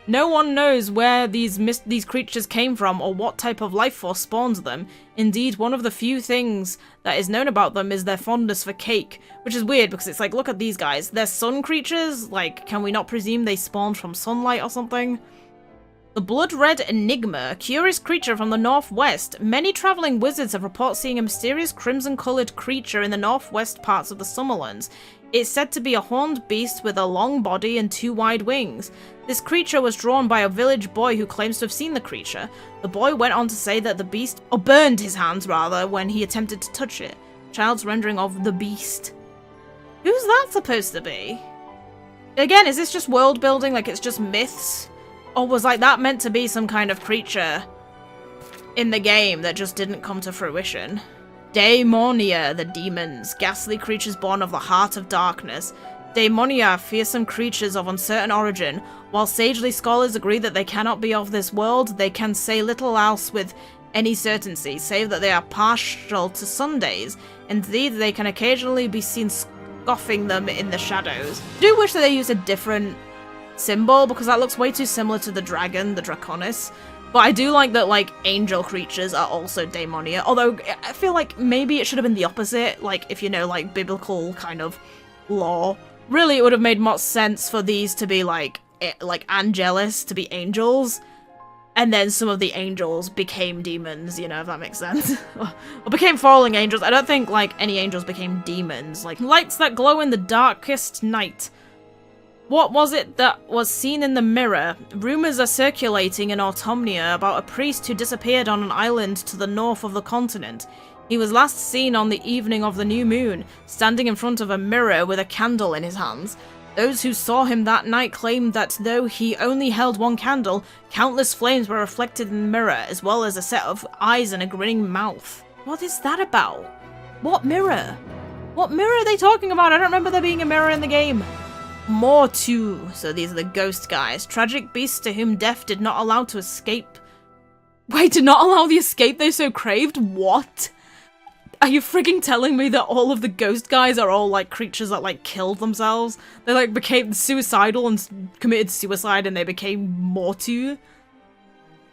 No one knows where these creatures came from or what type of life force spawns them. Indeed, one of the few things that is known about them is their fondness for cake, which is weird because it's like, look at these guys. They're sun creatures? Like, can we not presume they spawned from sunlight or something? The Blood-Red Enigma, a curious creature from the northwest. Many traveling wizards have reported seeing a mysterious crimson-coloured creature in the northwest parts of the Summerlands. It's said to be a horned beast with a long body and two wide wings. This creature was drawn by a village boy who claims to have seen the creature. The boy went on to say that the beast, or burned his hands rather, when he attempted to touch it. Child's rendering of the beast. Who's that supposed to be? Again, is this just world building, like it's just myths? Or was like that meant to be some kind of creature in the game that just didn't come to fruition? Daemonia, the demons, ghastly creatures born of the heart of darkness. Daemonia are fearsome creatures of uncertain origin. While sagely scholars agree that they cannot be of this world, they can say little else with any certainty, save that they are partial to Sundays. Indeed, they can occasionally be seen scoffing them in the shadows. I do wish that they used a different symbol, because that looks way too similar to the dragon, the Draconis. But I do like that, like, angel creatures are also daemonia. Although, I feel like maybe it should have been the opposite. Like, if you know, like, biblical kind of lore. Really, it would have made more sense for these to be, like angelis, to be angels. And then some of the angels became demons, you know, if that makes sense. Or became falling angels. I don't think, like, any angels became demons. Like, lights that glow in the darkest night. What was it that was seen in the mirror? Rumors are circulating in Autumnia about a priest who disappeared on an island to the north of the continent. He was last seen on the evening of the new moon, standing in front of a mirror with a candle in his hands. Those who saw him that night claimed that though he only held one candle, countless flames were reflected in the mirror, as well as a set of eyes and a grinning mouth. What is that about? What mirror? What mirror are they talking about? I don't remember there being a mirror in the game. More too. So these are the ghost guys. Tragic beasts to whom death did not allow to escape. Wait, did not allow the escape they so craved? What? Are you frigging telling me that all of the ghost guys are all, like, creatures that, like, killed themselves? They, like, became suicidal and committed suicide and they became Mortu?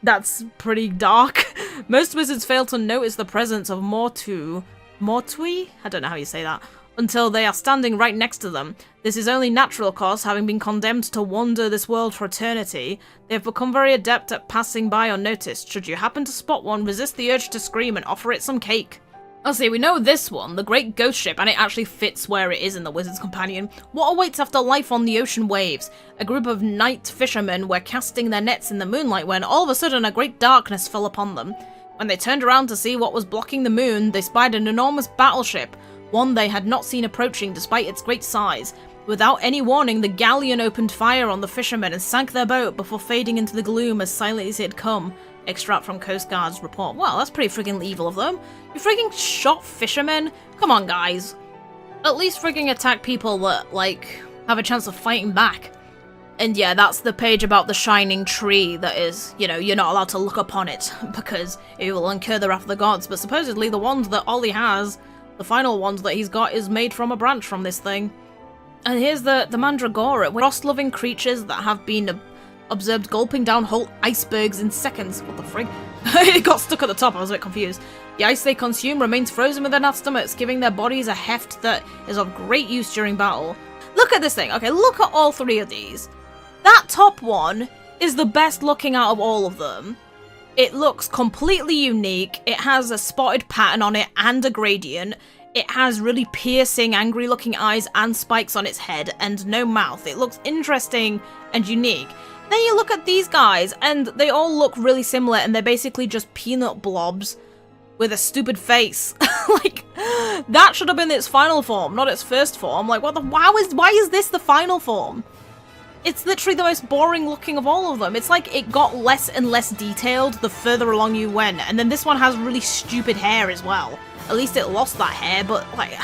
That's pretty dark. Most wizards fail to notice the presence of Mortui? I don't know how you say that. Until they are standing right next to them. This is only natural, of course, having been condemned to wander this world for eternity. They have become very adept at passing by unnoticed. Should you happen to spot one, resist the urge to scream and offer it some cake. I'll see, we know this one, the Great Ghost Ship, and it actually fits where it is in the Wizard's Companion. What awaits after life on the ocean waves? A group of night fishermen were casting their nets in the moonlight when all of a sudden a great darkness fell upon them. When they turned around to see what was blocking the moon, they spied an enormous battleship, one they had not seen approaching despite its great size. Without any warning, the galleon opened fire on the fishermen and sank their boat before fading into the gloom as silently as it had come. Extract from Coast Guard's report. Well, that's pretty friggin' evil of them. You friggin' shot fishermen? Come on, guys. At least friggin' attack people that, like, have a chance of fighting back. And yeah, that's the page about the shining tree that is, you know, you're not allowed to look upon it because it will incur the wrath of the gods. But supposedly the ones that Ollie has, the final ones that he's got, is made from a branch from this thing. And here's the Mandragora, frost-loving creatures that have been observed gulping down whole icebergs in seconds. What the frig? It got stuck at the top, I was a bit confused. The ice they consume remains frozen within our stomachs, giving their bodies a heft that is of great use during battle. Look at this thing. Okay, look at all three of these. That top one is the best looking out of all of them. It looks completely unique. It has a spotted pattern on it and a gradient. It has really piercing, angry looking eyes and spikes on its head and no mouth. It looks interesting and unique. Then you look at these guys, and they all look really similar, and they're basically just peanut blobs with a stupid face. Like, that should have been its final form, not its first form. Like, what the? Why is this the final form? It's literally the most boring looking of all of them. It's like it got less and less detailed the further along you went, and then this one has really stupid hair as well. At least it lost that hair, but, like,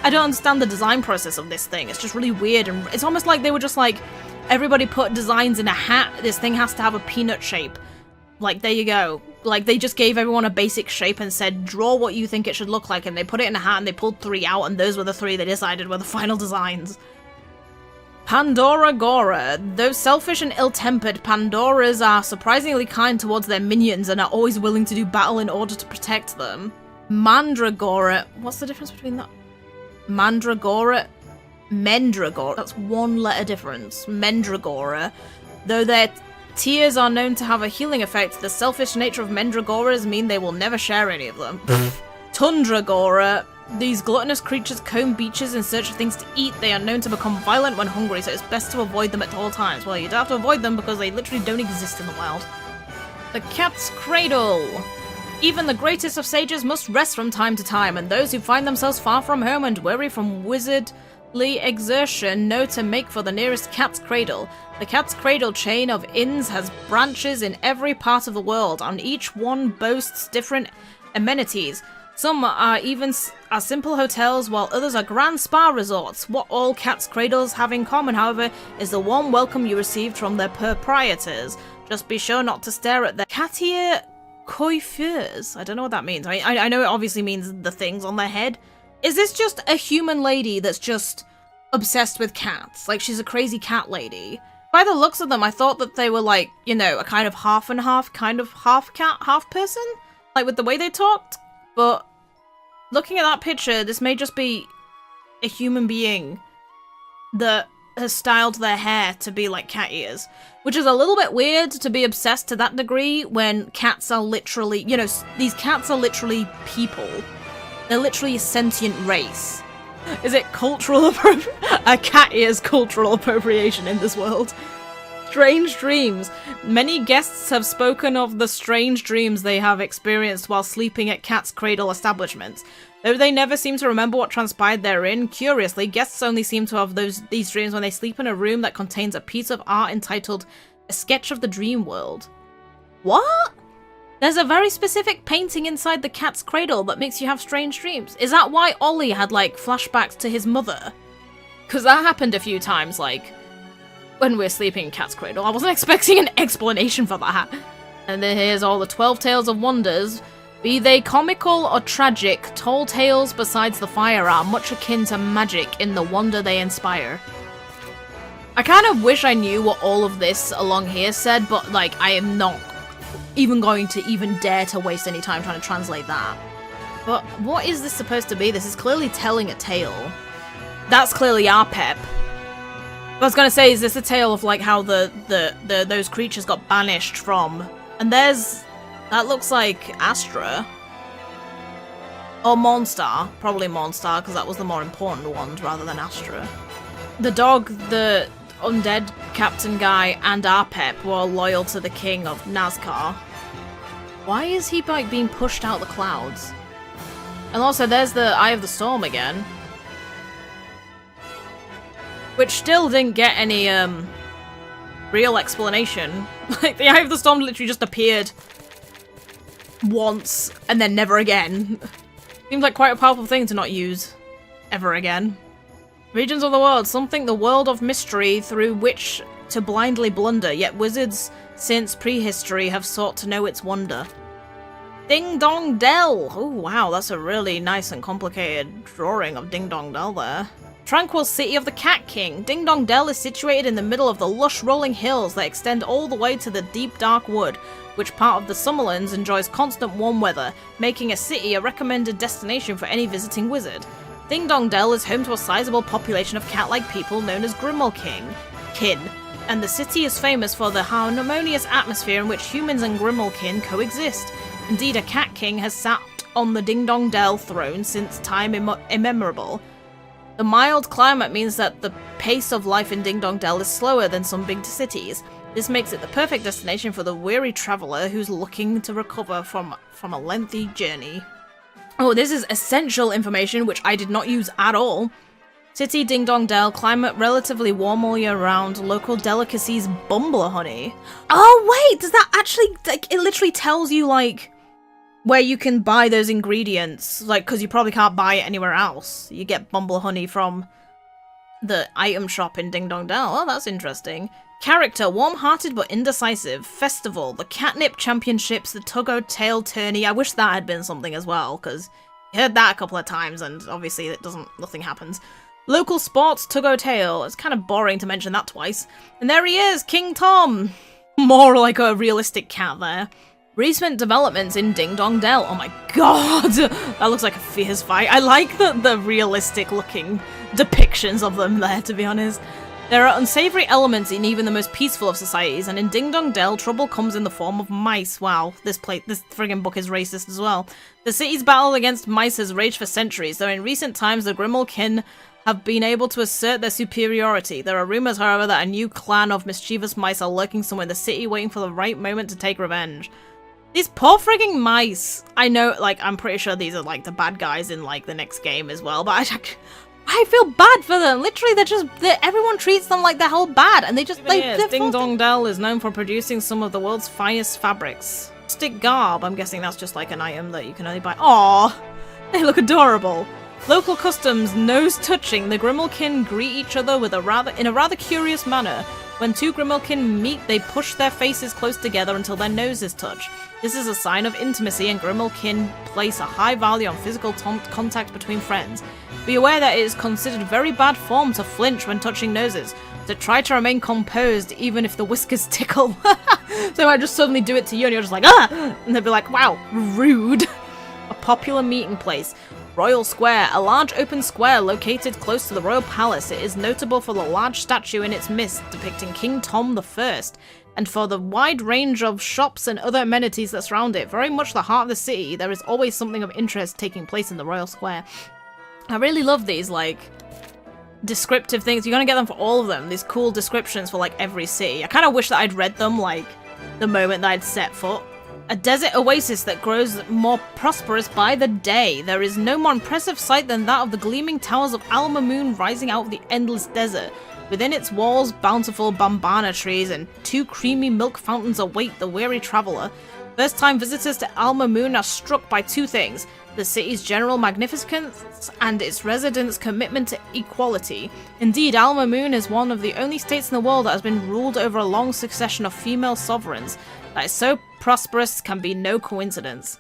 I don't understand the design process of this thing. It's just really weird, and it's almost like they were just like, everybody put designs in a hat, this thing has to have a peanut shape. Like, there you go. Like, they just gave everyone a basic shape and said, draw what you think it should look like, and they put it in a hat and they pulled 3 out, and those were the 3 they decided were the final designs. Pandora Gora. Though selfish and ill-tempered, Pandoras are surprisingly kind towards their minions and are always willing to do battle in order to protect them. Mandragora. What's the difference between that? Mandragora? Mendragora. That's 1 letter difference. Mendragora. Though their tears are known to have a healing effect, the selfish nature of Mendragoras mean they will never share any of them. Tundragora. These gluttonous creatures comb beaches in search of things to eat. They are known to become violent when hungry, so it's best to avoid them at all times. Well, you don't have to avoid them because they literally don't exist in the wild. The Cat's Cradle. Even the greatest of sages must rest from time to time, and those who find themselves far from home and weary from wizardly exertion know to make for the nearest Cat's Cradle. The Cat's Cradle chain of inns has branches in every part of the world, and each one boasts different amenities. Some are even simple hotels, while others are grand spa resorts. What all Cat's Cradles have in common, however, is the warm welcome you received from their proprietors. Just be sure not to stare at their cattier coiffures. I don't know what that means. I know it obviously means the things on their head. Is this just a human lady that's just obsessed with cats? Like, she's a crazy cat lady? By the looks of them, I thought that they were like, you know, a kind of half and half, kind of half cat, half person, like with the way they talked. But looking at that picture, this may just be a human being that has styled their hair to be like cat ears, which is a little bit weird to be obsessed to that degree when cats are literally, you know, these cats are literally people. They're literally a sentient race. Is it cultural a cat ears cultural appropriation in this world? Strange dreams. Many guests have spoken of the strange dreams they have experienced while sleeping at Cat's Cradle establishments. Though they never seem to remember what transpired therein, curiously, guests only seem to have these dreams when they sleep in a room that contains a piece of art entitled A Sketch of the Dream World. What? There's a very specific painting inside the cat's cradle that makes you have strange dreams. Is that why Ollie had, like, flashbacks to his mother? Because that happened a few times, like, when we were sleeping in Cat's Cradle. I wasn't expecting an explanation for that. And then here's all the 12 Tales of Wonders. Be they comical or tragic, tall tales besides the fire are much akin to magic in the wonder they inspire. I kind of wish I knew what all of this along here said, but, like, I am not even going to even dare to waste any time trying to translate that. But what is this supposed to be? This is clearly telling a tale. That's clearly our Pep. I was gonna say, is this a tale of like how those creatures got banished from? And that looks like Astra. Or Monstar. Probably Monstar, because that was the more important one rather than Astra. The dog, the undead captain guy, and our Pep were loyal to the king of Nazcar. Why is he like being pushed out the clouds? And also there's the Eye of the Storm again. Which still didn't get any real explanation. Like the Eye of the Storm literally just appeared once and then never again. Seems like quite a powerful thing to not use ever again. Regions of the world, something the world of mystery through which to blindly blunder, yet wizards since prehistory have sought to know its wonder. Ding Dong Dell! Oh wow, that's a really nice and complicated drawing of Ding Dong Dell there. Tranquil City of the Cat King. Ding Dong Dell is situated in the middle of the lush rolling hills that extend all the way to the deep dark wood, which part of the Summerlands enjoys constant warm weather, making a city a recommended destination for any visiting wizard. Ding Dong Dell is home to a sizable population of cat-like people known as Grimalkin, and the city is famous for the harmonious atmosphere in which humans and Grimalkin coexist. Indeed, a cat king has sat on the Ding Dong Dell throne since time immemorable. The mild climate means that the pace of life in Ding Dong Dell is slower than some big cities. This makes it the perfect destination for the weary traveller who's looking to recover from a lengthy journey. Oh, this is essential information which I did not use at all. City Ding Dong Dell, climate relatively warm all year round, local delicacies bumbler honey. Oh wait, does that actually, like, it literally tells you, like, where you can buy those ingredients, like, because you probably can't buy it anywhere else. You get bumbler honey from the item shop in Ding Dong Dell. Oh, that's interesting. Character, warm-hearted but indecisive. Festival, the Catnip Championships, the Tuggo Tail Tourney. I wish that had been something as well, because you heard that a couple of times, and obviously nothing happens. Local sports, Tuggo Tail. It's kind of boring to mention that twice. And there he is, King Tom! More like a realistic cat there. Recent developments in Ding Dong Dell. Oh my god! That looks like a fierce fight. I like the realistic-looking depictions of them there, to be honest. There are unsavory elements in even the most peaceful of societies, and in Ding Dong Dell, trouble comes in the form of mice. Wow, this friggin' book is racist as well. The city's battle against mice has raged for centuries, though in recent times the Grimalkin have been able to assert their superiority. There are rumors, however, that a new clan of mischievous mice are lurking somewhere in the city, waiting for the right moment to take revenge. These poor frigging mice! I know, like, I'm pretty sure these are, like, the bad guys in, like, the next game as well, but I feel bad for them. Literally, everyone treats them like they're whole bad, and they just, Ding Dong Dell is known for producing some of the world's finest fabrics. Stick garb, I'm guessing that's just like an item that you can only buy. Aww, they look adorable. Local customs, nose touching. The Grimalkin greet each other in a rather curious manner. When two Grimalkin meet, they push their faces close together until their noses touch. This is a sign of intimacy, and Grimalkin place a high value on physical contact between friends. Be aware that it is considered very bad form to flinch when touching noses. to try to remain composed even if the whiskers tickle. So I just suddenly do it to you and you're just like, ah! And they'll be like, wow, rude. A popular meeting place. Royal Square, a large open square located close to the royal palace. It is notable for the large statue in its midst depicting King Tom I, and for the wide range of shops and other amenities that surround it. Very much the heart of the city, there is always something of interest taking place in the Royal Square. I really love these, like, descriptive things. You're gonna get them for all of them, these cool descriptions for, like, every city. I kind of wish that I'd read them, like, the moment that I'd set foot. A desert oasis that grows more prosperous by the day. There is no more impressive sight than that of the gleaming towers of Al Mamoon rising out of the endless desert. Within its walls, bountiful bambana trees and 2 creamy milk fountains await the weary traveler. First-time visitors to Al Mamoon are struck by 2 things: the city's general magnificence and its residents' commitment to equality. Indeed, Al Mamoon is one of the only states in the world that has been ruled over a long succession of female sovereigns. That is so prosperous can be no coincidence.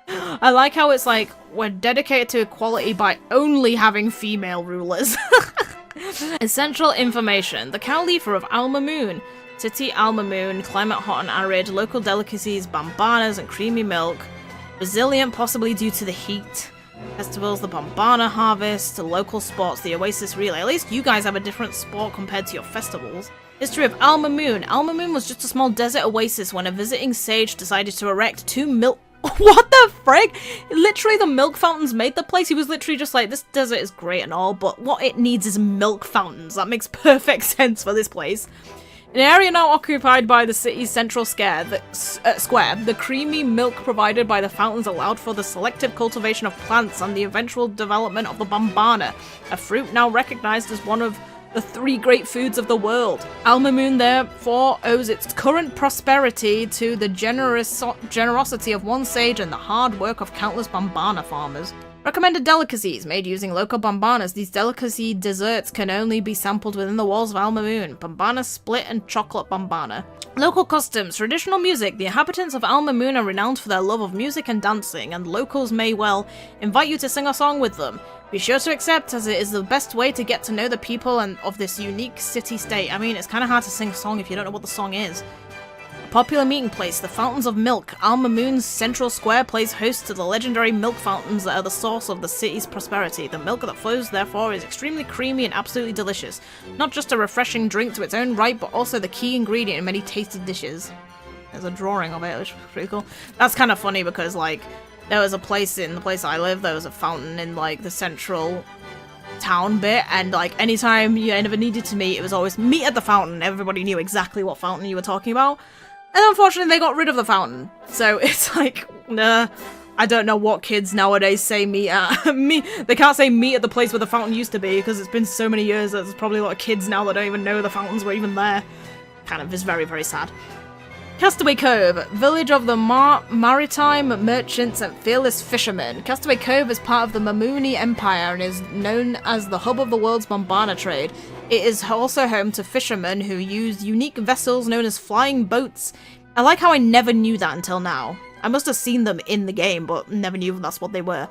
I like how it's like, we're dedicated to equality by only having female rulers. Essential information. The cow leafer of Al Mamoon. City Al Mamoon, climate hot and arid, local delicacies, bambanas and creamy milk. Resilient possibly due to the heat. Festivals, the bambana harvest, local sports, the Oasis Relay. At least you guys have a different sport compared to your festivals. History of Al Mamoon. Al Mamoon was just a small desert oasis when a visiting sage decided to erect 2 milk... What the frick? Literally the milk fountains made the place. He was literally just like, this desert is great and all, but what it needs is milk fountains. That makes perfect sense for this place. An area now occupied by the city's central square, the creamy milk provided by the fountains allowed for the selective cultivation of plants and the eventual development of the bambana, a fruit now recognized as one of the 3 great foods of the world. Al Mamoon therefore owes its current prosperity to the generosity of one sage and the hard work of countless bambana farmers. Recommended delicacies made using local bambanas. These delicacy desserts can only be sampled within the walls of Al Mamoon. Bambana split and chocolate bambana. Local customs, traditional music. The inhabitants of Al Mamoon are renowned for their love of music and dancing, and locals may well invite you to sing a song with them. Be sure to accept, as it is the best way to get to know the people and of this unique city-state. I mean, it's kind of hard to sing a song if you don't know what the song is. Popular meeting place, the Fountains of Milk. Al Mamoon's central square plays host to the legendary milk fountains that are the source of the city's prosperity. The milk that flows, therefore, is extremely creamy and absolutely delicious. Not just a refreshing drink to its own right, but also the key ingredient in many tasty dishes. There's a drawing of it, which is pretty cool. That's kind of funny because, like, there was a place in the place I live, there was a fountain in, like, the central town bit, and, like, anytime you ever needed to meet, it was always meet at the fountain. Everybody knew exactly what fountain you were talking about. And unfortunately, they got rid of the fountain. So it's like, nah, I don't know what kids nowadays say meet at. They can't say meet at the place where the fountain used to be, because it's been so many years that there's probably a lot of kids now that don't even know the fountains were even there. Kind of is very, very sad. Castaway Cove, village of the maritime merchants and fearless fishermen. Castaway Cove is part of the Mamooni Empire and is known as the hub of the world's bambana trade. It is also home to fishermen who use unique vessels known as flying boats. I like how I never knew that until now. I must have seen them in the game, but never knew that's what they were.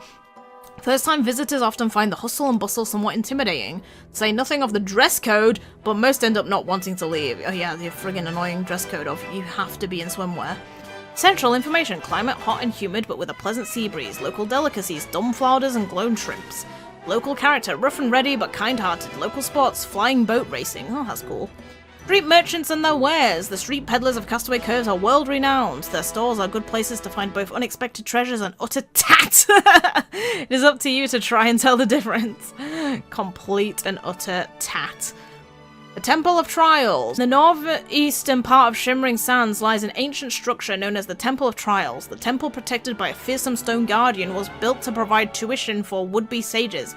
First-time visitors often find the hustle and bustle somewhat intimidating. Say nothing of the dress code, but most end up not wanting to leave. Oh yeah, the friggin' annoying dress code of you have to be in swimwear. Central information, climate hot and humid but with a pleasant sea breeze. Local delicacies, dumb flounders and glown shrimps. Local character, rough and ready but kind-hearted. Local sports, flying boat racing. Oh, that's cool. Street merchants and their wares. The street peddlers of Castaway Coves are world-renowned. Their stores are good places to find both unexpected treasures and utter tat. It is up to you to try and tell the difference. Complete and utter tat. The Temple of Trials. In the northeastern part of Shimmering Sands lies an ancient structure known as the Temple of Trials. The temple, protected by a fearsome stone guardian, was built to provide tuition for would-be sages.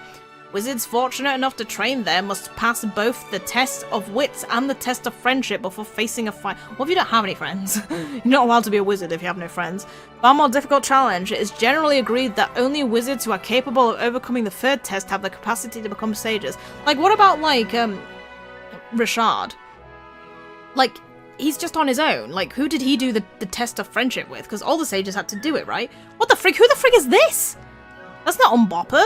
Wizards fortunate enough to train there must pass both the test of wits and the test of friendship before facing a fight. What if you don't have any friends? You're not allowed to be a wizard if you have no friends. Far more difficult challenge. It is generally agreed that only wizards who are capable of overcoming the third test have the capacity to become sages. Like, what about, like, Richard? Like, he's just on his own. Like, who did he do the test of friendship with? Because all the sages had to do it, right? What the frick? Who the frick is this? That's not Umbopper.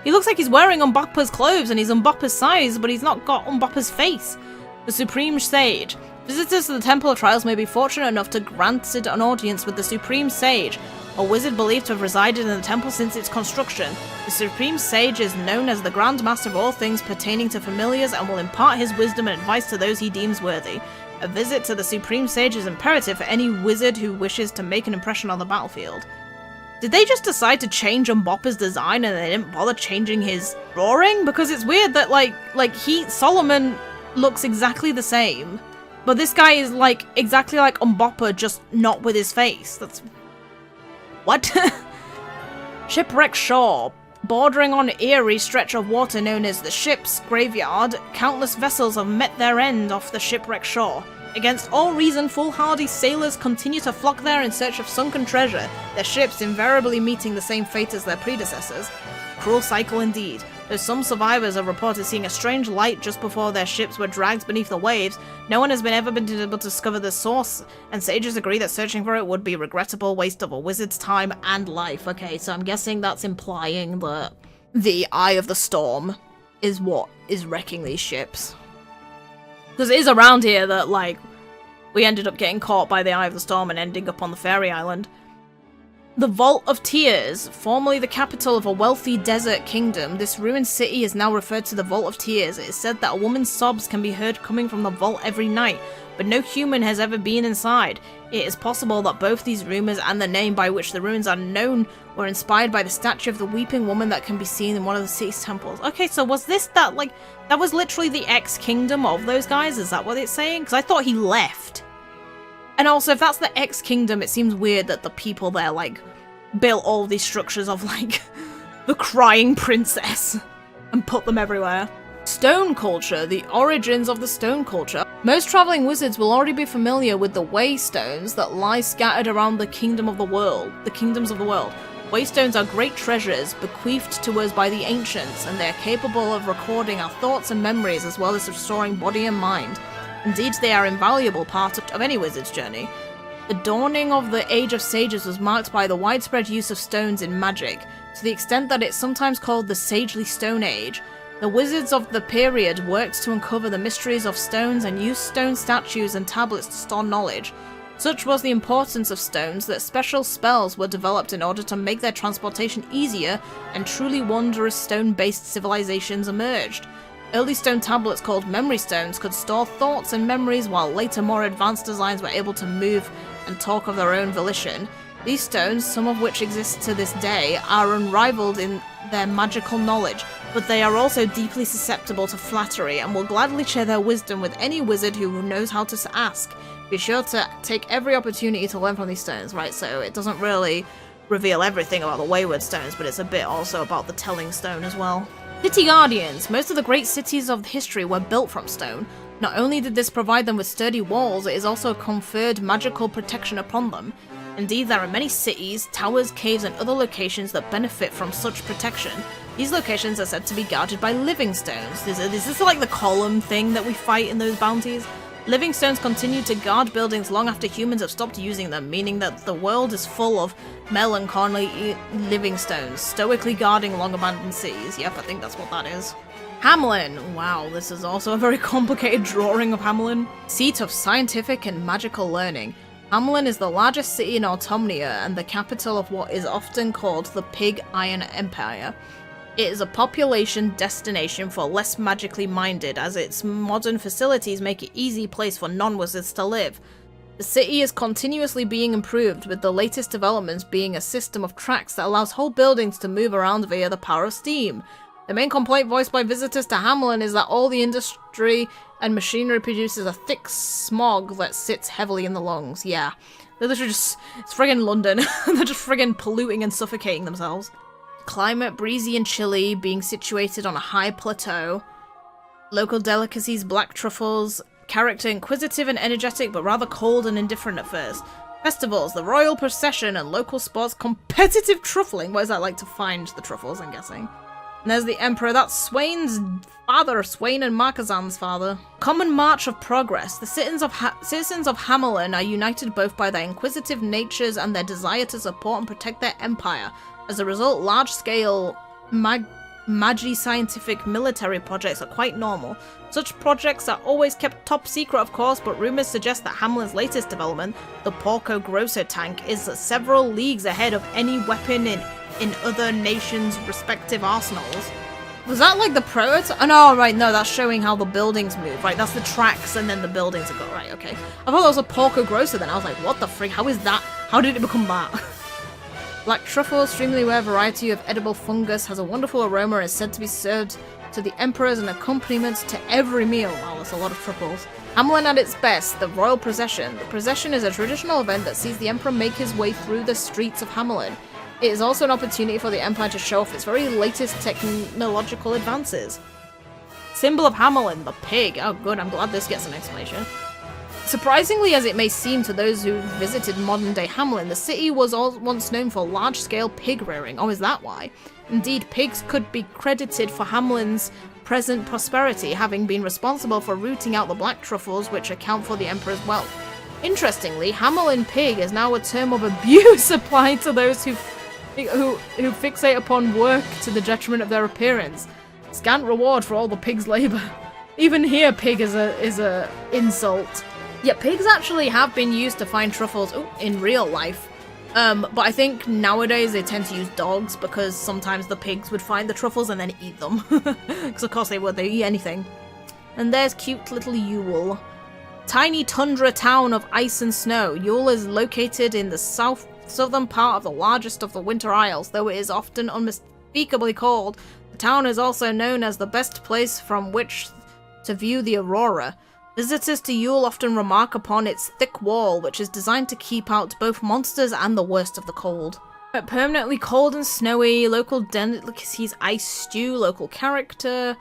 He looks like he's wearing Umboppa's clothes and he's Umboppa's size, but he's not got Umboppa's face. The Supreme Sage. Visitors to the Temple of Trials may be fortunate enough to granted an audience with the Supreme Sage, a wizard believed to have resided in the temple since its construction. The Supreme Sage is known as the Grand Master of all things pertaining to familiars and will impart his wisdom and advice to those he deems worthy. A visit to the Supreme Sage is imperative for any wizard who wishes to make an impression on the battlefield. Did they just decide to change Umboppa's design and they didn't bother changing his drawing? Because it's weird that Solomon looks exactly the same, but this guy is like exactly like Umboppa, just not with his face. That's what? Shipwreck Shore. Bordering on eerie stretch of water known as the ship's graveyard, countless vessels have met their end off the shipwreck shore. Against all reason, foolhardy sailors continue to flock there in search of sunken treasure, their ships invariably meeting the same fate as their predecessors. Cruel cycle indeed. Though some survivors have reported seeing a strange light just before their ships were dragged beneath the waves, no one has ever been able to discover the source, and sages agree that searching for it would be a regrettable waste of a wizard's time and life. Okay, so I'm guessing that's implying that the Eye of the Storm is what is wrecking these ships. Because it is around here that, like, we ended up getting caught by the Eye of the Storm and ending up on the fairy island. The Vault of Tears, formerly the capital of a wealthy desert kingdom, this ruined city is now referred to the Vault of Tears. It is said that a woman's sobs can be heard coming from the vault every night, but no human has ever been inside. It is possible that both these rumors and the name by which the ruins are known were inspired by the statue of the weeping woman that can be seen in one of the city's temples. Okay, so was this that, like, that was literally the ex-kingdom of those guys? Is that what it's saying? Because I thought he left. And also, if that's the ex-kingdom, it seems weird that the people there, like, built all these structures of, like, the crying princess and put them everywhere. Stone culture, the origins of the stone culture. Most traveling wizards will already be familiar with the waystones that lie scattered around the kingdoms of the world. Waystones are great treasures bequeathed to us by the ancients, and they are capable of recording our thoughts and memories as well as restoring body and mind. Indeed, they are an invaluable part of any wizard's journey. The dawning of the Age of Sages was marked by the widespread use of stones in magic, to the extent that it's sometimes called the Sagely Stone Age. The wizards of the period worked to uncover the mysteries of stones and used stone statues and tablets to store knowledge. Such was the importance of stones that special spells were developed in order to make their transportation easier, and truly wondrous stone-based civilizations emerged. Early stone tablets called memory stones could store thoughts and memories, while later more advanced designs were able to move and talk of their own volition. These stones, some of which exist to this day, are unrivaled in their magical knowledge, but they are also deeply susceptible to flattery and will gladly share their wisdom with any wizard who knows how to ask. Be sure to take every opportunity to learn from these stones, right? So it doesn't really reveal everything about the Wayward Stones, but it's a bit also about the Telling Stone as well. City Guardians. Most of the great cities of history were built from stone. Not only did this provide them with sturdy walls, it has also conferred magical protection upon them. Indeed, there are many cities, towers, caves, and other locations that benefit from such protection. These locations are said to be guarded by living stones. Is this like the column thing that we fight in those bounties? Living stones continue to guard buildings long after humans have stopped using them, meaning that the world is full of melancholy living stones, stoically guarding long-abandoned cities. Yep, I think that's what that is. Hamelin. Wow, this is also a very complicated drawing of Hamelin. Seat of scientific and magical learning. Hamelin is the largest city in Autumnia and the capital of what is often called the Pig Iron Empire. It is a population destination for less magically minded, as its modern facilities make it an easy place for non-wizards to live. The city is continuously being improved, with the latest developments being a system of tracks that allows whole buildings to move around via the power of steam. The main complaint voiced by visitors to Hamelin is that all the industry and machinery produces a thick smog that sits heavily in the lungs. Yeah, they're literally just, it's friggin' London. They're just friggin' polluting and suffocating themselves. Climate breezy and chilly, being situated on a high plateau. Local delicacies, black truffles. Character inquisitive and energetic, but rather cold and indifferent at first. Festivals, the royal procession, and local sports, competitive truffling. What is that like to find the truffles, I'm guessing? And there's the Emperor. That's Swain's father, Swain and Markazan's father. Common march of progress. The citizens of Hamelin are united both by their inquisitive natures and their desire to support and protect their empire. As a result, large-scale magi-scientific military projects are quite normal. Such projects are always kept top secret, of course, but rumors suggest that Hamlin's latest development, the Porco Grosso tank, is several leagues ahead of any weapon in other nations' respective arsenals. Was that like the prototype? Oh no, right, no, that's showing how the buildings move. Right, that's the tracks and then the buildings are right, okay. I thought that was a Porco Grosso then. I was like, what the frig? How is that? How did it become that? Black truffle, extremely rare variety of edible fungus, has a wonderful aroma and is said to be served to the emperor as an accompaniment to every meal. Wow, that's a lot of truffles. Hamlin at its best, the royal procession. The procession is a traditional event that sees the emperor make his way through the streets of Hamlin. It is also an opportunity for the empire to show off its very latest technological advances. Symbol of Hamlin, the pig. Oh good, I'm glad this gets an explanation. Surprisingly as it may seem to those who visited modern-day Hamlin, the city was once known for large-scale pig rearing. Oh, is that why? Indeed, pigs could be credited for Hamlin's present prosperity, having been responsible for rooting out the black truffles which account for the emperor's wealth. Interestingly, Hamlin pig is now a term of abuse applied to those who fixate upon work to the detriment of their appearance. Scant reward for all the pig's labor. Even here, pig is a insult. Yeah, pigs actually have been used to find truffles in real life. But I think nowadays they tend to use dogs because sometimes the pigs would find the truffles and then eat them. Because of course they would, they eat anything. And there's cute little Yule. Tiny tundra town of ice and snow. Yule is located in the southern part of the largest of the Winter Isles, though it is often unspeakably cold. The town is also known as the best place from which to view the aurora. Visitors to Yule often remark upon its thick wall, which is designed to keep out both monsters and the worst of the cold. But permanently cold and snowy, local delicacies, ice stew, local character,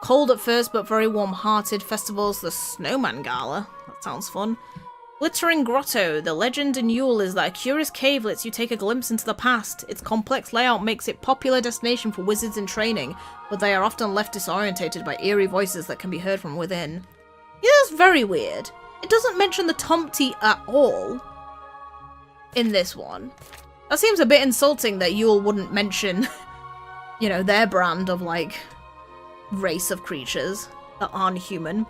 cold at first but very warm-hearted festivals, the Snowman Gala, that sounds fun. Glittering Grotto, the legend in Yule is that a curious cave lets you take a glimpse into the past. Its complex layout makes it a popular destination for wizards in training, but they are often left disorientated by eerie voices that can be heard from within. Yeah, that's very weird. It doesn't mention the Tomty at all in this one. That seems a bit insulting that Yule wouldn't mention, you know, their brand of, like, race of creatures that aren't human.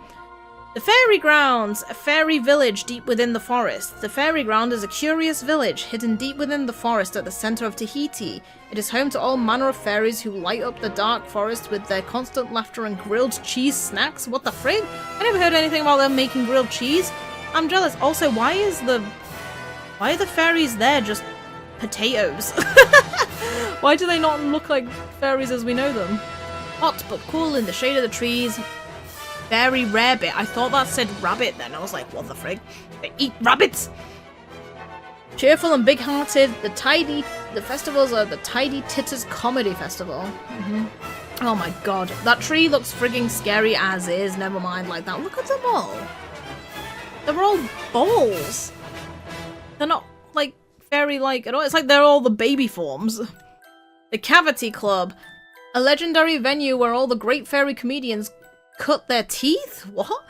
The Fairy Grounds, a fairy village deep within the forest. The Fairy Ground is a curious village hidden deep within the forest at the center of Tahiti. It is home to all manner of fairies who light up the dark forest with their constant laughter and grilled cheese snacks. What the frig? I never heard anything about them making grilled cheese. I'm jealous. Also, why are the fairies there just potatoes? Why do they not look like fairies as we know them? Hot but cool in the shade of the trees. Fairy rabbit. I thought that said rabbit then. I was like, what the frig? They eat rabbits! Cheerful and big-hearted, the festivals are the Tidy Titters Comedy Festival. Oh my god. That tree looks frigging scary as is. Never mind like that. Look at them all. They're all balls. They're not, like, fairy-like at all. It's like they're all the baby forms. The Cavity Club. A legendary venue where all the great fairy comedians cut their teeth? What?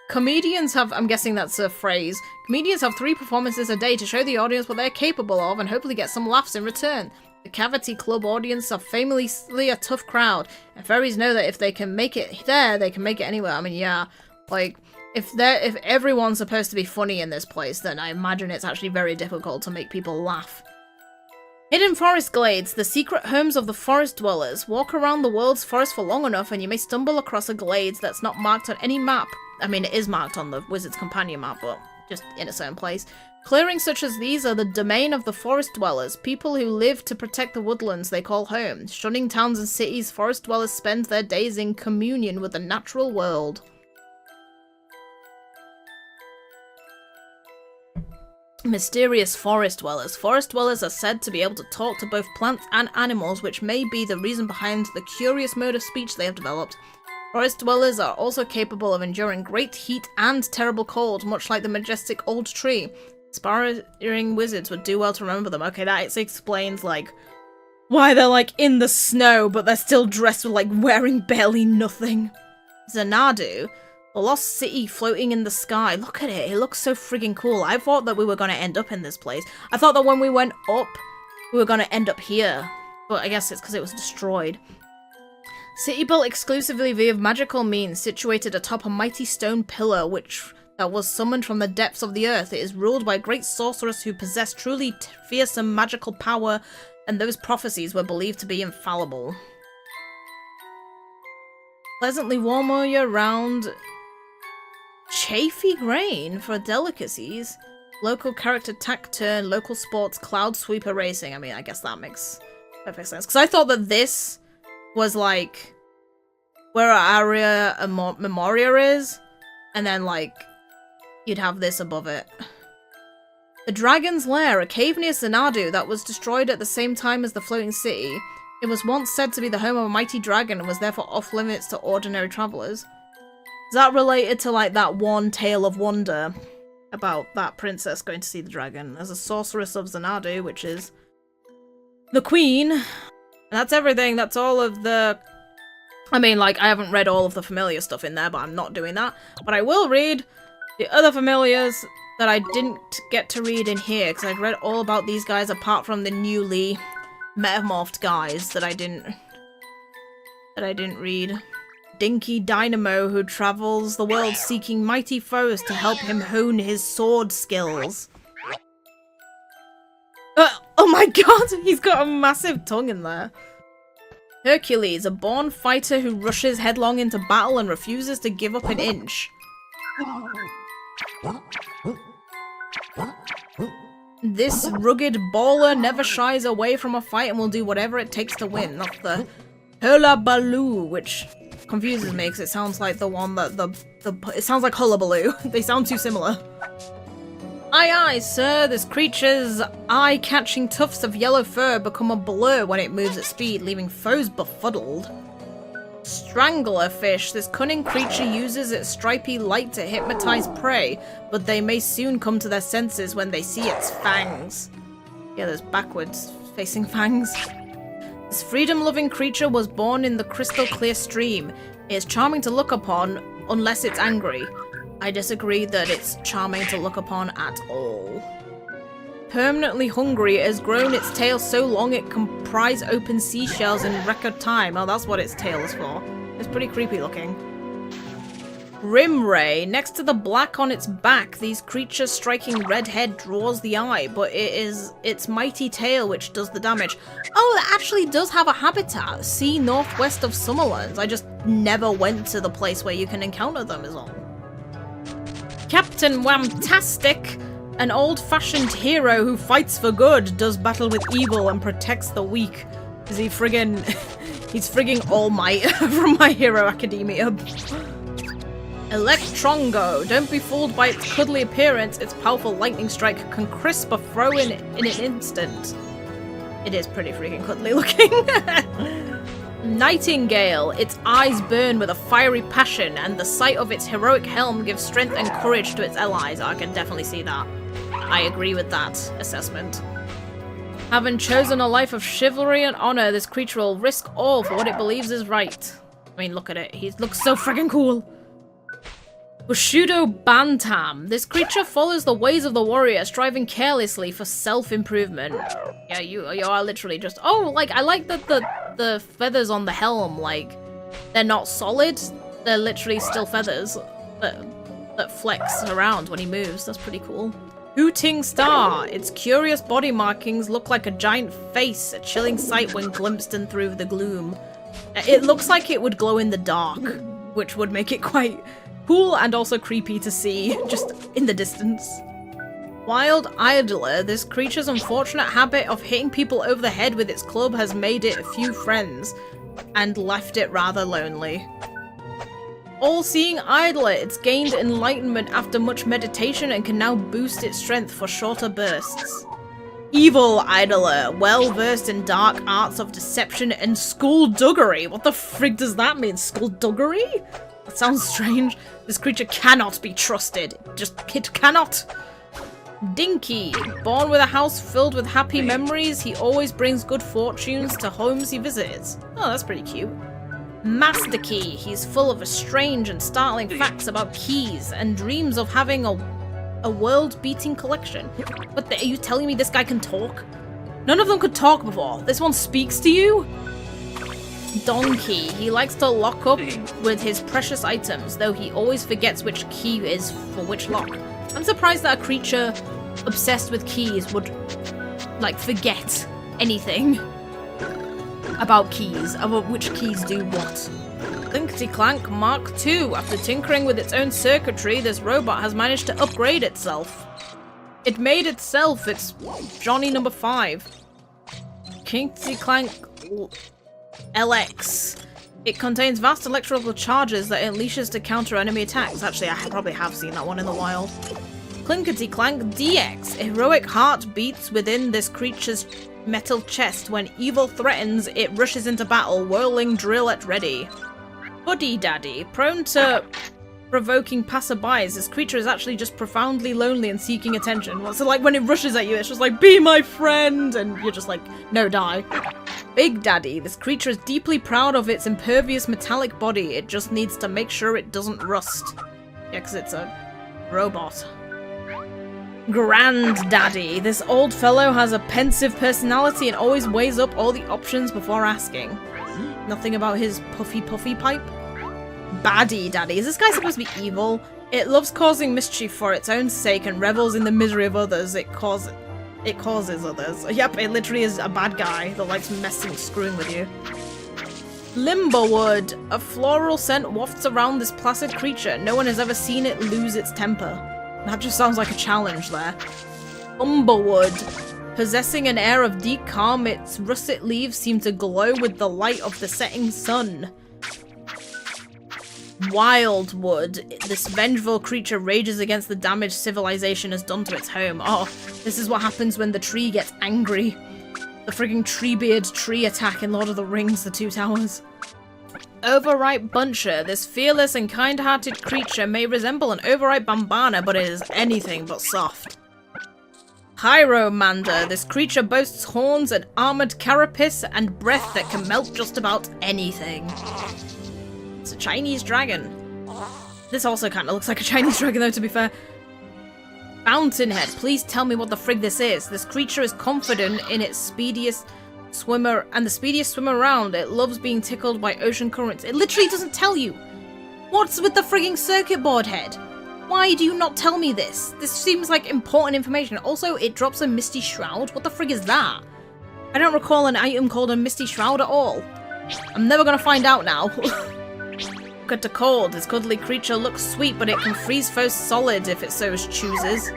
Comedians have, I'm guessing that's a phrase, comedians have 3 performances a day to show the audience what they're capable of and hopefully get some laughs in return. The Cavity Club audience are famously a tough crowd, and fairies know that if they can make it there, they can make it anywhere. I mean, yeah, like, if everyone's supposed to be funny in this place, then I imagine it's actually very difficult to make people laugh. Hidden Forest Glades, the secret homes of the forest dwellers. Walk around the world's forest for long enough and you may stumble across a glades that's not marked on any map. I mean, it is marked on the Wizard's Companion map, but just in a certain place. Clearings such as these are the domain of the forest dwellers, people who live to protect the woodlands they call home. Shunning towns and cities, forest dwellers spend their days in communion with the natural world. Mysterious forest dwellers. Forest dwellers are said to be able to talk to both plants and animals, which may be the reason behind the curious mode of speech they have developed. Forest dwellers are also capable of enduring great heat and terrible cold, much like the majestic old tree. Aspiring wizards would do well to remember them. Okay, that explains, like, why they're, like, in the snow, but they're still dressed with, like, wearing barely nothing. Xanadu. The lost city floating in the sky. Look at it. It looks so friggin' cool. I thought that we were going to end up in this place. I thought that when we went up, we were going to end up here. But I guess it's because it was destroyed. City built exclusively via magical means, situated atop a mighty stone pillar that was summoned from the depths of the earth. It is ruled by a great sorceress who possessed truly fearsome magical power, and those prophecies were believed to be infallible. Pleasantly warm all year round. Chafy grain for delicacies. Local character tack turn, local sports, cloud sweeper racing. I mean, I guess that makes perfect sense. Because I thought that this was like where Aria Memoria is, and then like you'd have this above it. The Dragon's Lair, a cave near Xanadu that was destroyed at the same time as the floating city. It was once said to be the home of a mighty dragon and was therefore off limits to ordinary travelers. Is that related to like that one tale of wonder about that princess going to see the dragon? There's a sorceress of Xanadu, which is the queen. And that's everything. That's all of the... I mean, like, I haven't read all of the familiar stuff in there, but I'm not doing that. But I will read the other familiars that I didn't get to read in here, because I've read all about these guys apart from the newly metamorphed guys that I didn't read. Dinky Dynamo, who travels the world seeking mighty foes to help him hone his sword skills. Oh my god, he's got a massive tongue in there. Hercules, a born fighter who rushes headlong into battle and refuses to give up an inch. This rugged baller never shies away from a fight and will do whatever it takes to win. That's the Hullabaloo, which confuses me because it sounds like the one that it sounds like Hullabaloo. They sound too similar. Aye aye, sir, this creature's eye-catching tufts of yellow fur become a blur when it moves at speed, leaving foes befuddled. Stranglerfish, this cunning creature uses its stripy light to hypnotize prey, but they may soon come to their senses when they see its fangs. Yeah, there's backwards facing fangs. This freedom-loving creature was born in the crystal-clear stream. It is charming to look upon, unless it's angry. I disagree that it's charming to look upon at all. Permanently hungry, it has grown its tail so long it can prise open seashells in record time. Oh, that's what its tail is for. It's pretty creepy looking. Rimray, next to the black on its back, these creatures' striking red head draws the eye, but it is its mighty tail which does the damage. Oh, it actually does have a habitat. See, northwest of Summerlands. I just never went to the place where you can encounter them is all. Captain Whamtastic, an old-fashioned hero who fights for good, does battle with evil and protects the weak. Is he friggin... he's friggin' All Might from My Hero Academia. Electrongo, don't be fooled by its cuddly appearance. Its powerful lightning strike can crisp a throw in an instant. It is pretty freaking cuddly looking. Nightingale, its eyes burn with a fiery passion, and the sight of its heroic helm gives strength and courage to its allies. I can definitely see that. I agree with that assessment. Having chosen a life of chivalry and honor, this creature will risk all for what it believes is right. I mean, look at it. He looks so freaking cool. Bushido Bantam. This creature follows the ways of the warrior, striving carelessly for self-improvement. Yeah, you are literally just... Oh, like, I like that the feathers on the helm, like, they're not solid. They're literally still feathers that flex around when he moves. That's pretty cool. Hooting Star. Its curious body markings look like a giant face, a chilling sight when glimpsed in through the gloom. It looks like it would glow in the dark, which would make it quite... cool and also creepy to see, just in the distance. Wild Idler. This creature's unfortunate habit of hitting people over the head with its club has made it a few friends, and left it rather lonely. All-Seeing Idler. It's gained enlightenment after much meditation and can now boost its strength for shorter bursts. Evil Idler. Well-versed in dark arts of deception and skullduggery. What the frig does that mean? Skullduggery? That sounds strange. This creature cannot be trusted. It cannot. Dinky. Born with a house filled with happy memories, he always brings good fortunes to homes he visits. Oh, that's pretty cute. Master Key. He's full of strange and startling facts about keys and dreams of having a world-beating collection. But are you telling me this guy can talk? None of them could talk before. This one speaks to you? Donkey. He likes to lock up with his precious items, though he always forgets which key is for which lock. I'm surprised that a creature obsessed with keys would, like, forget anything about keys, about which keys do what. Clinkety Clank Mark II. After tinkering with its own circuitry, this robot has managed to upgrade itself. It made itself. It's Johnny number 5. Clinkety Clank LX. It contains vast electrical charges that it unleashes to counter enemy attacks. Actually, I probably have seen that one in the wild. Clinkety Clank DX. A heroic heart beats within this creature's metal chest. When evil threatens, it rushes into battle, whirling drill at ready. Buddy Daddy. Prone to provoking passerbys, this creature is actually just profoundly lonely and seeking attention. So like when it rushes at you, it's just like, be my friend, and you're just like, no, die. Big Daddy. This creature is deeply proud of its impervious metallic body. It just needs to make sure it doesn't rust. Yeah, because it's a robot. Grand Daddy. This old fellow has a pensive personality and always weighs up all the options before asking. Nothing about his puffy pipe. Baddie Daddy. Is this guy supposed to be evil? It loves causing mischief for its own sake and revels in the misery of others it causes others. Yep, it literally is a bad guy that likes screwing with you. Limberwood. A floral scent wafts around this placid creature. No one has ever seen it lose its temper. That just sounds like a challenge there. Umberwood. Possessing an air of deep calm, its russet leaves seem to glow with the light of the setting sun. Wildwood. This vengeful creature rages against the damage civilization has done to its home. Oh, this is what happens when the tree gets angry. The frigging Treebeard tree attack in Lord of the Rings, the Two Towers. Overripe Buncher. This fearless and kind-hearted creature may resemble an overripe bambana, but it is anything but soft. Pyromander. This creature boasts horns, an armored carapace, and breath that can melt just about anything. It's a Chinese dragon. This also kind of looks like a Chinese dragon, though, to be fair. Fountainhead. Please tell me what the frig this is. This creature is confident in its speediest swimmer, and the speediest swimmer around. It loves being tickled by ocean currents. It literally doesn't tell you. What's with the frigging circuit board head? Why do you not tell me this? This seems like important information. Also, it drops a Misty Shroud. What the frig is that? I don't recall an item called a Misty Shroud at all. I'm never gonna find out now. Look at the cold. This cuddly creature looks sweet, but it can freeze foes solid if it so chooses.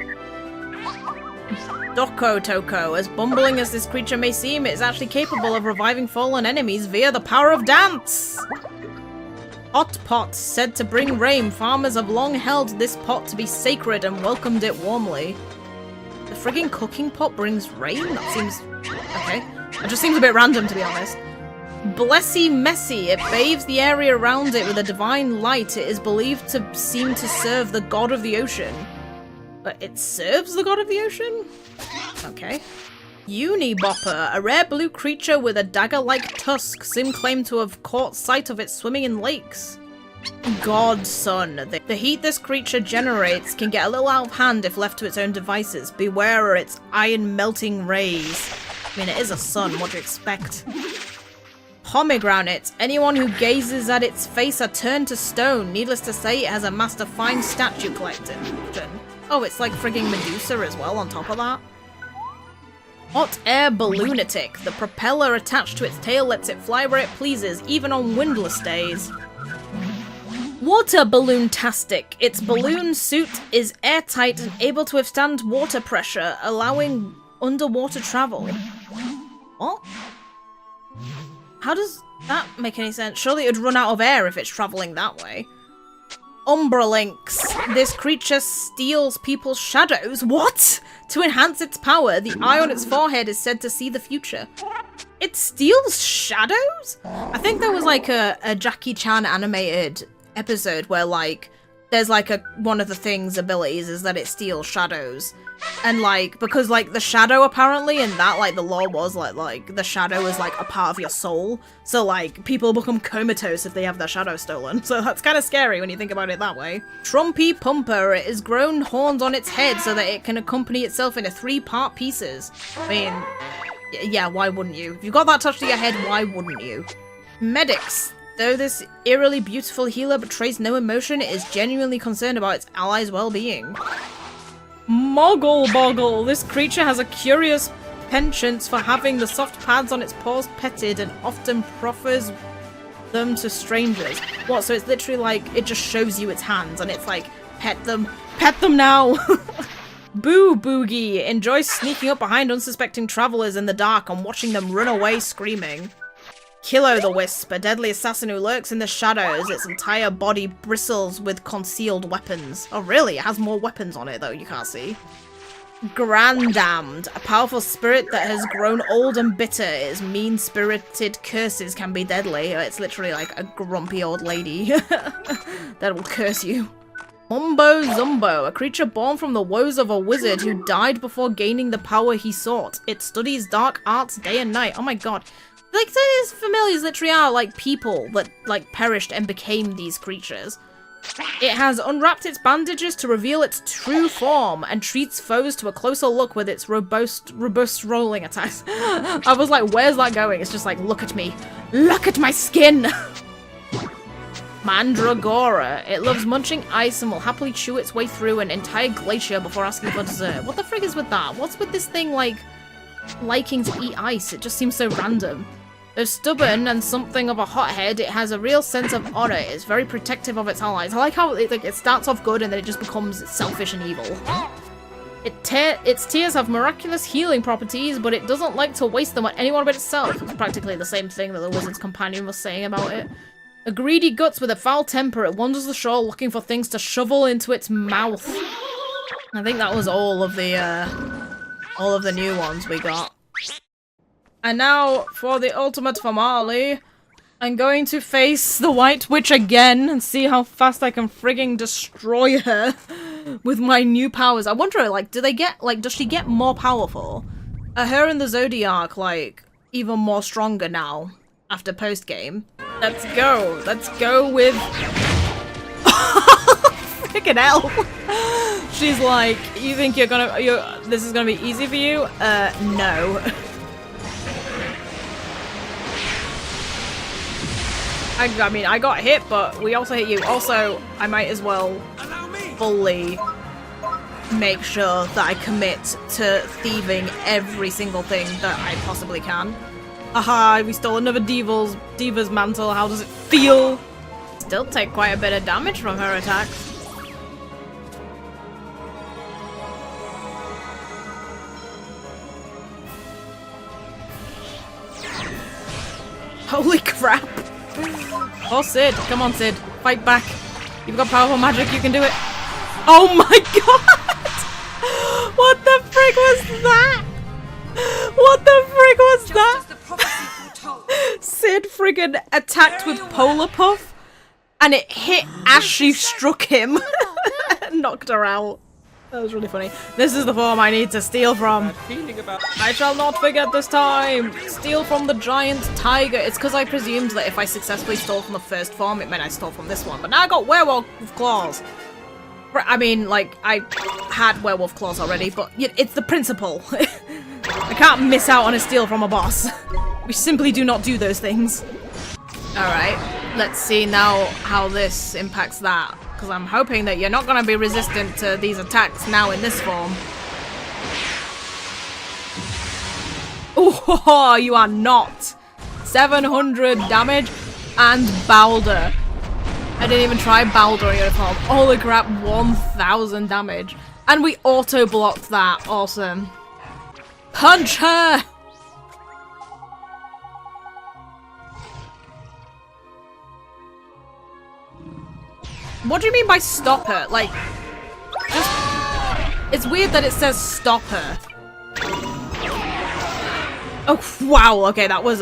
Doko Toko. As bumbling as this creature may seem, it is actually capable of reviving fallen enemies via the power of dance. Hot Pot. Said to bring rain, farmers have long held this pot to be sacred and welcomed it warmly. The frigging cooking pot brings rain? That seems... okay. It just seems a bit random, to be honest. Blessy Messy. It bathes the area around it with a divine light. It is believed to seem to serve the god of the ocean. But it serves the god of the ocean? Okay. Unibopper. A rare blue creature with a dagger-like tusk. Sim claimed to have caught sight of it swimming in lakes. Godson. The heat this creature generates can get a little out of hand if left to its own devices. Beware its iron-melting rays. I mean, it is a sun. What do you expect? Pomegranate. Anyone who gazes at its face are turned to stone. Needless to say, it has amassed a fine statue collection. Oh, it's like frigging Medusa as well on top of that. Hot Air Balloonatic. The propeller attached to its tail lets it fly where it pleases, even on windless days. Water Balloon-tastic. Its balloon suit is airtight and able to withstand water pressure, allowing underwater travel. What? How does that make any sense? Surely it would run out of air if it's traveling that way. Umbralinx. This creature steals people's shadows. What? To enhance its power, the eye on its forehead is said to see the future. It steals shadows? I think there was like a Jackie Chan animated episode where like there's like one of the thing's abilities is that it steals shadows. And like, because like the shadow apparently in that, like the lore was like the shadow is like a part of your soul. So like people become comatose if they have their shadow stolen. So that's kind of scary when you think about it that way. Trumpy Pumper. It has grown horns on its head so that it can accompany itself into 3-part pieces. I mean, yeah, why wouldn't you? If you got that touched to your head, why wouldn't you? Medics. Though this eerily beautiful healer betrays no emotion, it is genuinely concerned about its allies' well-being. Moggle Boggle. This creature has a curious penchant for having the soft pads on its paws petted and often proffers them to strangers. What, so it's literally like, it just shows you its hands and it's like, pet them now! Boo Boogie enjoys sneaking up behind unsuspecting travelers in the dark and watching them run away screaming. Kilo the Wisp, a deadly assassin who lurks in the shadows. Its entire body bristles with concealed weapons. Oh really? It has more weapons on it though, you can't see. Grandamned, a powerful spirit that has grown old and bitter. Its mean-spirited curses can be deadly. It's literally like a grumpy old lady that will curse you. Mumbo Zumbo, a creature born from the woes of a wizard who died before gaining the power he sought. It studies dark arts day and night. Oh my god. Like, these familiars literally are like people that like perished and became these creatures. It has unwrapped its bandages to reveal its true form and treats foes to a closer look with its robust rolling attacks. I was like, where's that going? It's just like, look at me. Look at my skin! Mandragora. It loves munching ice and will happily chew its way through an entire glacier before asking for dessert. What the frig is with that? What's with this thing, like, liking to eat ice? It just seems so random. Though stubborn and something of a hothead, it has a real sense of honor. It's very protective of its allies. I like how it starts off good and then it just becomes selfish and evil. Its tears have miraculous healing properties, but it doesn't like to waste them on anyone but itself. It's practically the same thing that the wizard's companion was saying about it. A greedy guts with a foul temper, it wanders the shore looking for things to shovel into its mouth. I think that was all of the new ones we got. And now, for the ultimate finale, I'm going to face the White Witch again and see how fast I can frigging destroy her with my new powers. I wonder, like, does she get more powerful? Are her and the Zodiac, like, even more stronger now after post-game? Let's go with... Freaking hell! She's like, you think this is gonna be easy for you? No. I mean, I got hit, but we also hit you. Also, I might as well fully make sure that I commit to thieving every single thing that I possibly can. Aha, we stole another Diva's mantle. How does it feel? Still take quite a bit of damage from her attacks. Holy crap! Oh, Sid. Come on, Sid. Fight back. You've got powerful magic. You can do it. Oh my god! What the frick was that? What the frick was that? Sid friggin' attacked with Polar Puff and it hit as she struck him. Knocked her out. That was really funny. This is the form I need to steal from. I shall not forget this time. Steal from the giant tiger. It's because I presumed that if I successfully stole from the first form, it meant I stole from this one. But now I got werewolf claws. I mean, like, I had werewolf claws already, but it's the principle. I can't miss out on a steal from a boss. We simply do not do those things. Alright, let's see now how this impacts that. Because I'm hoping that you're not going to be resistant to these attacks now in this form. Oh, you are not. 700 damage and Balder. I didn't even try Balder in uniform. Holy crap, 1000 damage. And we auto-blocked that. Awesome. Punch her! What do you mean by stop her? Like, just... It's weird that it says stop her. Oh, wow, okay, that was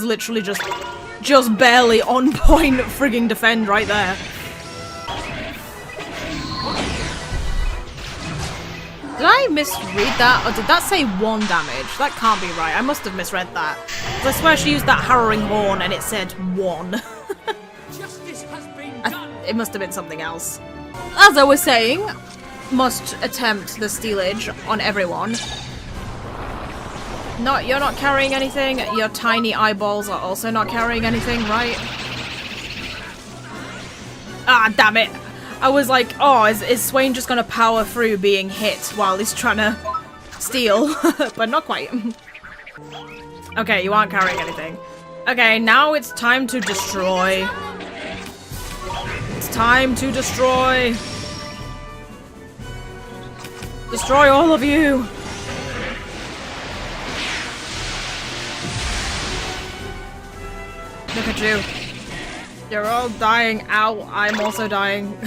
literally just barely on point frigging defend right there. Did I misread that? Or did that say 1 damage? That can't be right. I must have misread that. I swear she used that harrowing horn and it said 1. It must have been something else. As I was saying, must attempt the stealage on everyone. No, you're not carrying anything. Your tiny eyeballs are also not carrying anything, right? Ah, damn it. I was like, oh, is Swain just gonna power through being hit while he's trying to steal? But not quite. Okay, you aren't carrying anything. Okay, now it's time to destroy. It's time to destroy. Destroy all of you. Look at you. You're all dying. Ow, I'm also dying.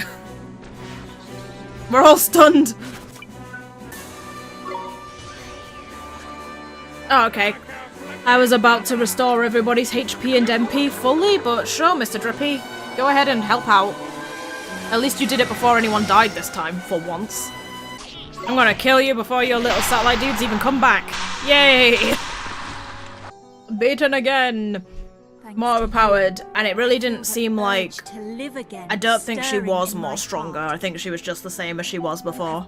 We're all stunned. Oh, okay. I was about to restore everybody's HP and MP fully, but sure, Mr. Drippy. Go ahead and help out. At least you did it before anyone died this time, for once. I'm gonna kill you before your little satellite dudes even come back. Yay! Beaten again. More overpowered, and it really didn't seem like... I don't think she was more stronger. I think she was just the same as she was before.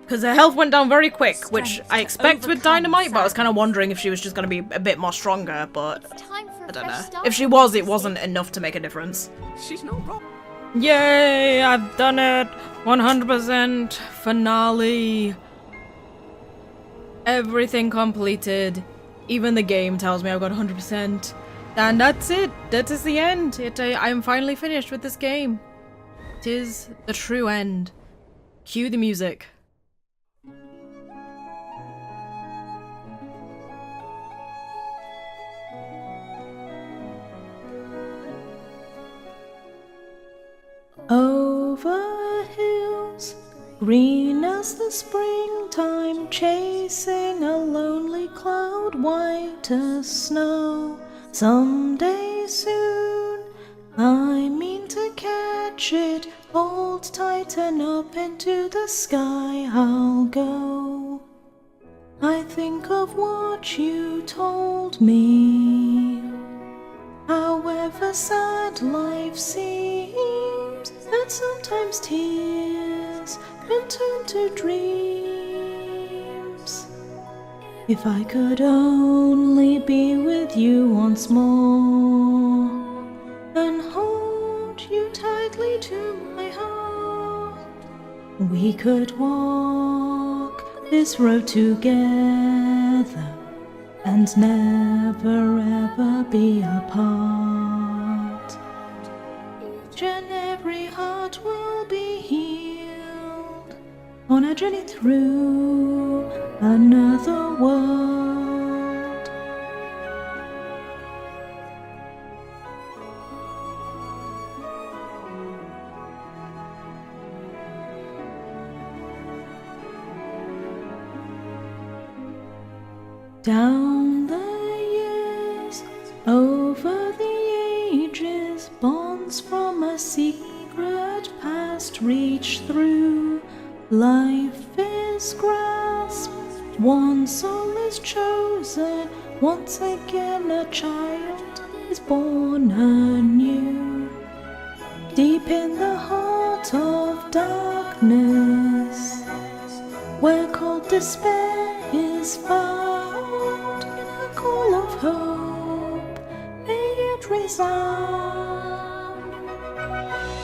Because her health went down very quick, which I expect with Dynamite, but I was kind of wondering if she was just going to be a bit more stronger, but I don't know. If she was, it wasn't enough to make a difference. She's no problem. Yay! I've done it! 100% finale. Everything completed. Even the game tells me I've got 100%. And that's it. That is the end. I am finally finished with this game. It is the true end. Cue the music. Over hills, green as the springtime, chasing a lonely cloud white as snow. Someday soon, I mean to catch it, hold tight and up into the sky I'll go. I think of what you told me, however sad life seems, that sometimes tears can turn to dreams. If I could only be with you once more, and hold you tightly to my heart, we could walk this road together and never ever be apart. Each and every heart will be healed on a journey through another world. Down the years, over the ages, bonds from a secret past reach through. Life is grasped, one soul is chosen, once again a child is born anew. Deep in the heart of darkness, where cold despair is found, a call of hope, may it resound.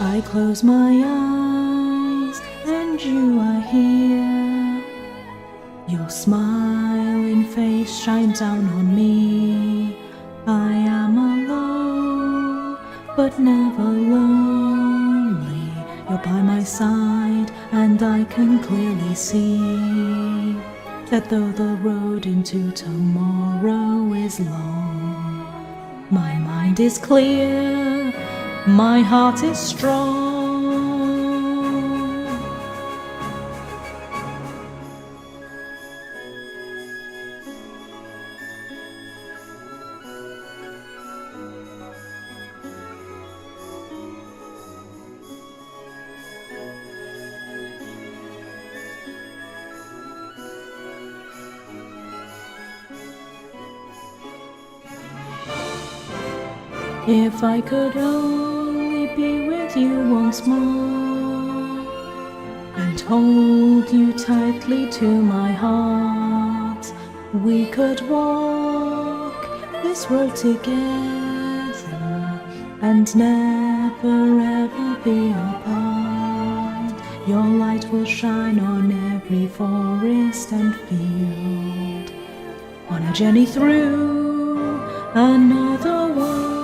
I close my eyes and you are here. Your smiling face shines down on me. I am alone, but never lonely. You're by my side, and I can clearly see that though the road into tomorrow is long, my mind is clear, my heart is strong. If I could only be with you once more, and hold you tightly to my heart, We could walk this road together and never ever be apart. Your light will shine on every forest and field, on a journey through another world.